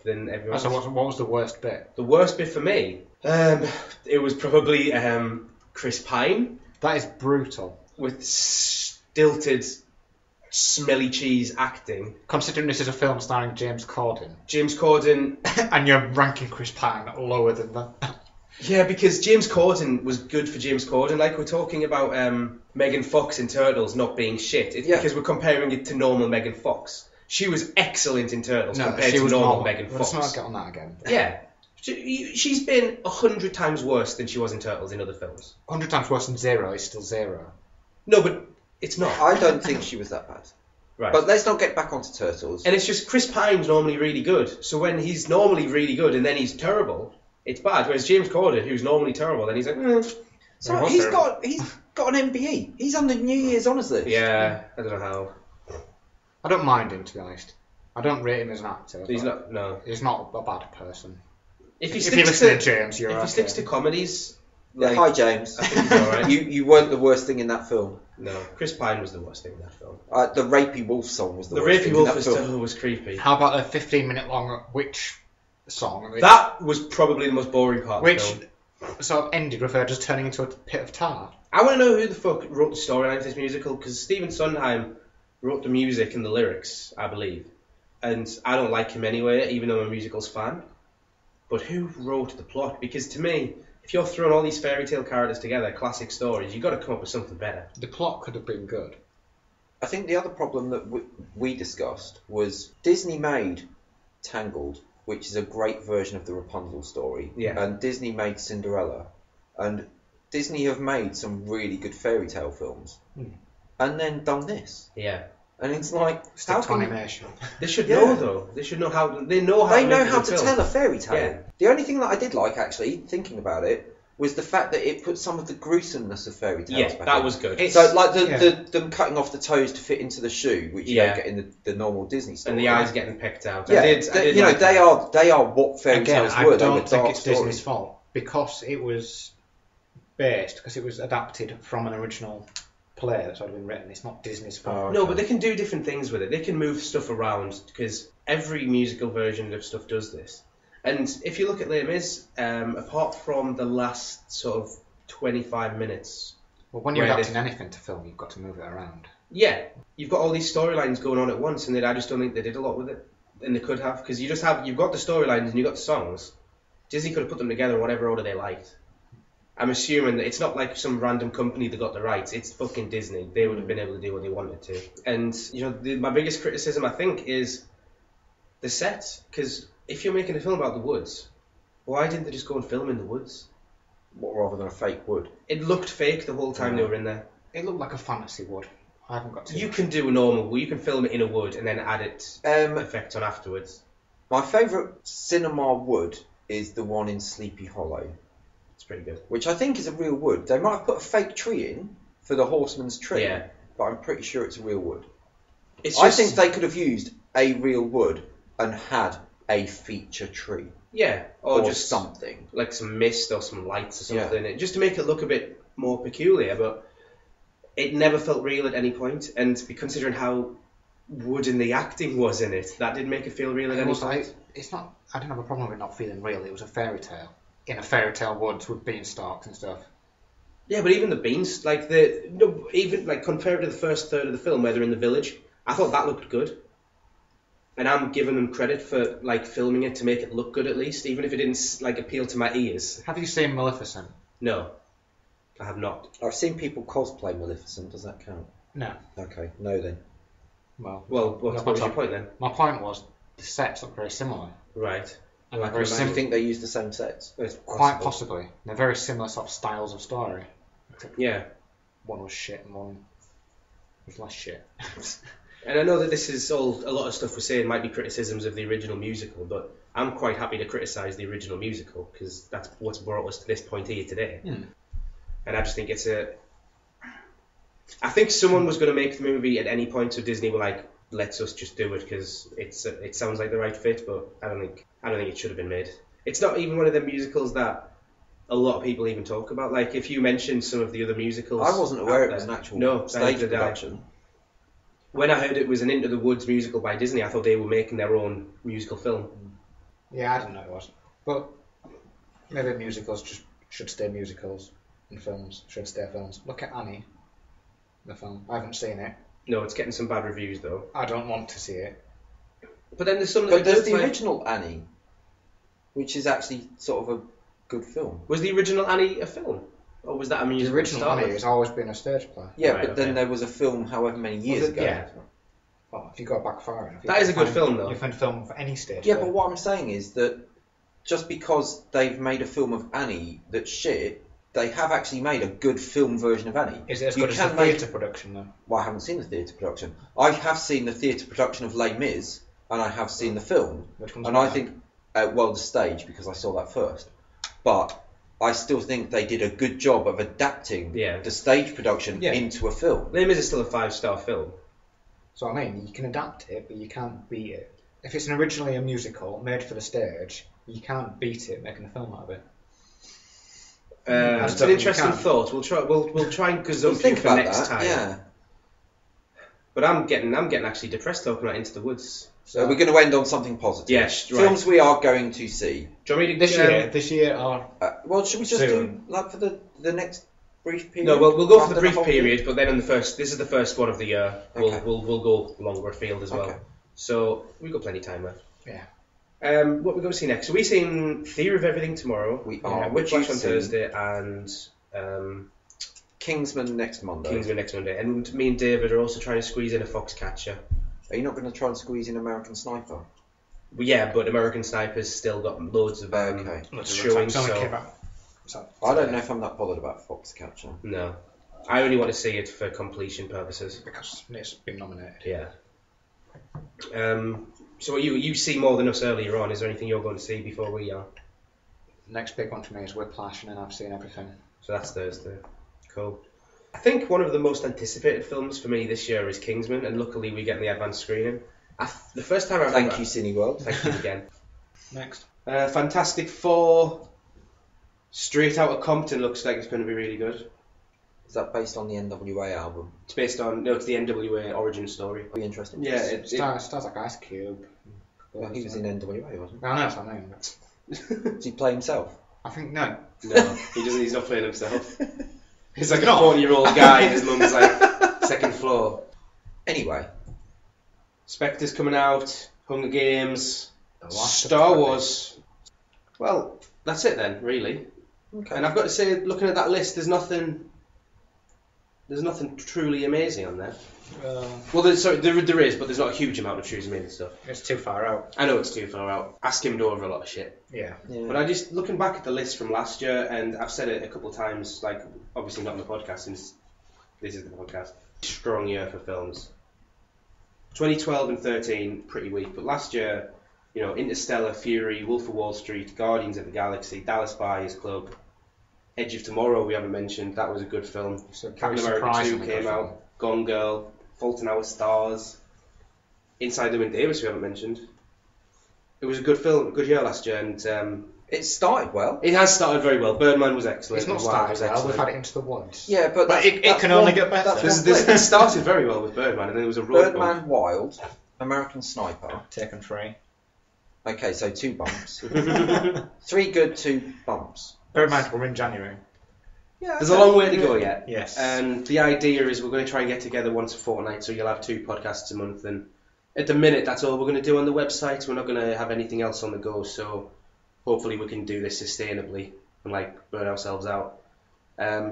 A: than everyone else.
C: So what was the worst bit?
A: The worst bit for me, it was probably Chris Pine.
C: That is brutal.
A: With stilted, smelly cheese acting.
C: Considering this is a film starring James Corden.
A: And
C: you're ranking Chris Pine lower than that.
A: Yeah, because James Corden was good for James Corden. Like, we're talking about Megan Fox in Turtles not being shit. It's because we're comparing it to normal Megan Fox. She was excellent in Turtles compared to normal Megan Fox.
C: Let's not get on that again.
A: Yeah. She's been 100 times worse than she was in Turtles in other films.
C: 100 times worse than Zero is still Zero.
A: No, but it's not.
B: I don't think she was that bad.
A: Right.
B: But let's not get back onto Turtles.
A: And it's just Chris Pine's normally really good. So when he's normally really good and then he's terrible, it's bad. Whereas James Corden, who's normally terrible, then he's like,
B: So he's got an MBE. He's on the New Year's Honours list.
A: yeah, I don't know how.
C: I don't mind him, to be honest. I don't rate him as an actor.
A: He's not. No.
C: He's not a bad person.
A: If he
C: If
A: sticks
C: you listen
A: to
C: to James, you're
A: if
C: okay.
A: he sticks to comedies,
B: Yeah,
A: like,
B: hi James.
A: I think he's alright.
B: You weren't the worst thing in that film.
A: No, Chris Pine was the worst thing in that film.
B: The Rapey Wolf song was the
A: The
B: worst
A: Rapey
B: thing
A: Wolf
B: in that film.
A: was creepy.
C: How about a 15-minute long witch song?
A: That was probably the most boring part of the
C: Which
A: film.
C: sort of ended with her just turning into a pit of tar.
A: I want to know who the fuck wrote the storyline for this musical, because Stephen Sondheim wrote the music and the lyrics, I believe. And I don't like him anyway, even though I'm a musicals fan. But who wrote the plot? Because to me, if you're throwing all these fairy tale characters together, classic stories, you've got to come up with something better.
C: The plot could have been good.
B: I think the other problem that we discussed was Disney made Tangled, which is a great version of the Rapunzel story.
A: Yeah.
B: And Disney made Cinderella. And Disney have made some really good fairy tale films. And then done this.
A: Yeah.
B: And it's like,
C: Stick to animation.
A: They should
B: Yeah.
A: know, though. They should know how. They know how.
B: They
A: to
B: know
A: make a
B: how
A: good
B: to
A: film.
B: tell a fairy tale.
A: Yeah.
B: The only thing that I did like, actually, thinking about it, was the fact that it put some of the gruesomeness of fairy tales
A: Yeah,
B: back
A: that
B: in.
A: was good.
B: So, like
C: Yeah.
B: them cutting off the toes to fit into the shoe, which you
A: Yeah.
B: don't get in the normal Disney story.
A: And the eyes getting picked out.
B: Yeah,
A: I did
B: you know,
A: like
B: they
A: that.
B: are what fairy
C: Again,
B: tales
C: I
B: were. They were
C: don't think
B: dark
C: it's
B: stories.
C: Disney's fault because it was because it was adapted from an original play that's already been written. It's not Disney's fault.
B: Oh,
A: No, but they can do different things with it. They can move stuff around because every musical version of stuff does this. And if you look at Les Mis, apart from the last sort of 25 minutes,
C: Well, when you're
A: Where
C: adapting
A: they-
C: anything to film, you've got to move it around.
A: yeah, you've got all these storylines going on at once, and I just don't think they did a lot with it. And they could have, because you've got the storylines and you've got the songs. Disney could have put them together in whatever order they liked. I'm assuming that it's not like some random company that got the rights. It's fucking Disney. They would have been able to do what they wanted to. And my biggest criticism, I think, is the sets. Because if you're making a film about the woods, why didn't they just go and film in the woods?
B: What, rather than a fake wood?
A: It looked fake the whole time they were in there.
C: It looked like a fantasy wood. I haven't got to.
A: You can do a normal wood. You can film it in a wood and then add it effect on afterwards.
B: My favourite cinema wood is the one in Sleepy Hollow,
A: It's pretty good.
B: which I think is a real wood. They might have put a fake tree in for the horseman's tree,
A: Yeah.
B: but I'm pretty sure it's a real wood.
A: It's
B: I
A: just,
B: think they could have used a real wood and had a feature tree
A: yeah,
B: or
A: just
B: something.
A: like some mist or some lights or
B: Yeah.
A: something, just to make it look a bit more peculiar. But it never felt real at any point, and considering how wooden the acting was in it, that didn't make it feel real at any point.
C: It's not. I didn't have a problem with it not feeling real. It was a fairy tale in a fairy tale woods with beanstalks and stuff.
A: Yeah, but even the beans, even compared to the first third of the film where they're in the village, I thought that looked good. And I'm giving them credit for filming it to make it look good at least, even if it didn't appeal to my ears.
C: Have you seen Maleficent?
A: No, I have not.
B: I've seen people cosplay Maleficent. Does that count?
C: No.
B: Okay, no then.
C: Well,
A: What was your point then?
C: my point was the sets look very similar.
A: Right.
C: And
A: Well, I
C: they're very
A: can
B: Do you
C: sim-
B: think they use the same sets?
A: It's
C: quite
A: possible.
C: possibly. They're very similar sort of styles of story. Except
A: Yeah.
C: one was shit and one was less shit.
A: And I know that this is all, a lot of stuff we're saying might be criticisms of the original musical, but I'm quite happy to criticise the original musical because that's what's brought us to this point here today. And I just think I think someone was going to make the movie at any point, so Disney were like, let's us just do it because it sounds like the right fit, but I don't think it should have been made. It's not even one of the musicals that a lot of people even talk about. Like if you mention some of the other musicals,
B: I wasn't aware
A: out
B: it was
A: there-
B: an actual
A: no,
B: stage
A: neither did I.
B: production.
A: When I heard it was an Into the Woods musical by Disney, I thought they were making their own musical film.
C: Yeah, I didn't know it was. But maybe musicals just should stay musicals and films should stay films. Look at Annie, the film. I haven't seen it.
A: No, it's getting some bad reviews though.
C: I don't want to see it.
A: But then there's some that
B: But
A: are
B: there's
A: good,
B: the
A: like-
B: original Annie, which is actually sort of a good film.
A: Was the original Annie a film? Or was that a
C: The
A: musical?
C: original
A: to start
C: Annie
A: with?
C: has always been a stage play.
B: Yeah,
A: Right,
B: but then
A: okay.
B: there was a film however many years
A: Was it-
B: ago.
A: yeah.
C: Well, if you go back far enough.
A: That is a good film, though.
C: You can film for any stage
B: Yeah,
C: play.
B: but what I'm saying is that just because they've made a film of Annie that's shit they have actually made a good film version of Annie.
C: Is it as
B: You
C: good as the
B: can make-
C: theatre production though?
B: Well, I haven't seen the theatre production. I have seen the theatre production of Les Mis, and I have seen the film.
C: Which one's
B: And I
C: better?
B: think, well, the stage, because I saw that first. But I still think they did a good job of adapting
A: Yeah.
B: the stage production
A: Yeah.
B: into a film.
A: Les Mis is still a 5-star film.
C: So I mean, you can adapt it, but you can't beat it. If it's originally a musical made for the stage, you can't beat it making a film out of it.
A: It's an interesting thought. We'll try. We'll try and
B: We'll
A: gazump you
B: think
A: for
B: about
A: next
B: that.
A: time.
B: Yeah.
A: But I'm getting actually depressed talking about Into the Woods.
B: So we're going to end on something positive.
A: Yes, right.
B: Films we are going to see.
A: Do you want me to
C: This year, or
B: Well, should we just
C: Soon.
B: do like for the next brief period?
A: No, we'll go for
B: After
A: the brief
B: whole year?
A: period, but then in the first, this is the first one of the year.
B: Okay.
A: We'll go longer afield as well.
B: Okay.
A: So we've got plenty of time left.
C: yeah,
A: What we're going to see next? So we're seeing Theory of Everything tomorrow.
B: We are.
A: Whiplash on
B: You've seen
A: Thursday and
B: Kingsman next Monday.
A: Kingsman next Monday. And me and David are also trying to squeeze in a Foxcatcher.
B: Are you not going to try and squeeze in American Sniper?
A: Well, yeah, but American Sniper's still got loads of
B: Okay.
A: showing.
C: It's only
A: So
C: came out. So,
B: I don't know if I'm that bothered about Foxcatcher.
A: no, I only want to see it for completion purposes.
C: because it's been nominated.
A: Yeah. So you see more than us earlier on. Is there anything you're going to see before we are?
C: Next big one for me is Whiplash, and then I've seen everything.
A: So that's Thursday. Cool. I think one of the most anticipated films for me this year is Kingsman, and luckily we get the advanced screening. The first time I
B: Thank you, Cineworld.
A: Thank you again.
C: Next,
A: Fantastic Four, straight out of Compton, looks like it's going to be really good.
B: Is that based on the NWA album?
A: It's based on it's the NWA origin story.
B: Be interesting.
A: Yeah,
C: stars like Ice Cube.
B: Well, he was in NWA, wasn't
C: I know, that's what I mean.
B: he? Does he play himself?
C: I think no.
A: No, he doesn't. He's not playing himself. He's like a
C: not.
A: 40-year-old guy, and his mum's like second floor.
B: Anyway,
A: Spectre's coming out. Hunger Games.
C: The Last of
A: Star
C: the
A: Wars. Well, that's it then, really.
B: okay.
A: And I've got to say, looking at that list, there's nothing truly amazing on there. Well, there is, but there's not a huge amount of truly amazing stuff.
C: It's too far out.
A: I know it's too far out. Ask him to over a lot of shit.
C: Yeah.
B: Yeah.
A: But I just looking back at the list from last year, and I've said it a couple of times, like obviously not on the podcast since this is the podcast. Strong year for films. 2012 and 13 pretty weak, but last year, Interstellar, Fury, Wolf of Wall Street, Guardians of the Galaxy, Dallas Buyers Club, Edge of Tomorrow we haven't mentioned. That was a good film.
C: So
A: Captain
C: very
A: America 2
C: surprisingly
A: came
C: good
A: out.
C: film.
A: Gone Girl, Fault in Our Stars, Inside Llewyn Davis we haven't mentioned. It was a good film, a good year last year, and
B: It started well.
A: it has started very well. Birdman was excellent.
C: It's not
A: and Wild was
C: started well. We've
A: excellent.
C: had it Into the Woods.
B: Yeah, but
C: it
B: that's
C: can only
B: one-
C: get better.
B: that's one
A: It
B: flip.
A: started very well with Birdman, and then it was a road bump.
B: Birdman, Wild, American Sniper.
C: Taken free.
B: Okay, so 2 bumps. 3 good, 2 bumps.
C: Birdman will in January.
B: Yeah,
A: There's a long way to go yet.
C: Yes.
A: And the idea is we're going to try and get together once a fortnight, so you'll have 2 podcasts a month. And at the minute, that's all we're going to do on the website. We're not going to have anything else on the go, so hopefully we can do this sustainably and burn ourselves out.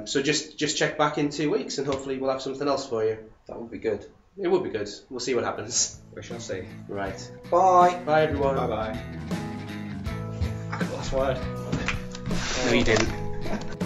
A: So just check back in 2 weeks, and hopefully we'll have something else for you.
B: That would be good.
A: It would be good. We'll see what happens.
C: We shall see.
A: Right.
B: Bye.
A: Bye, everyone.
C: Bye bye. Last word.
A: No, you didn't.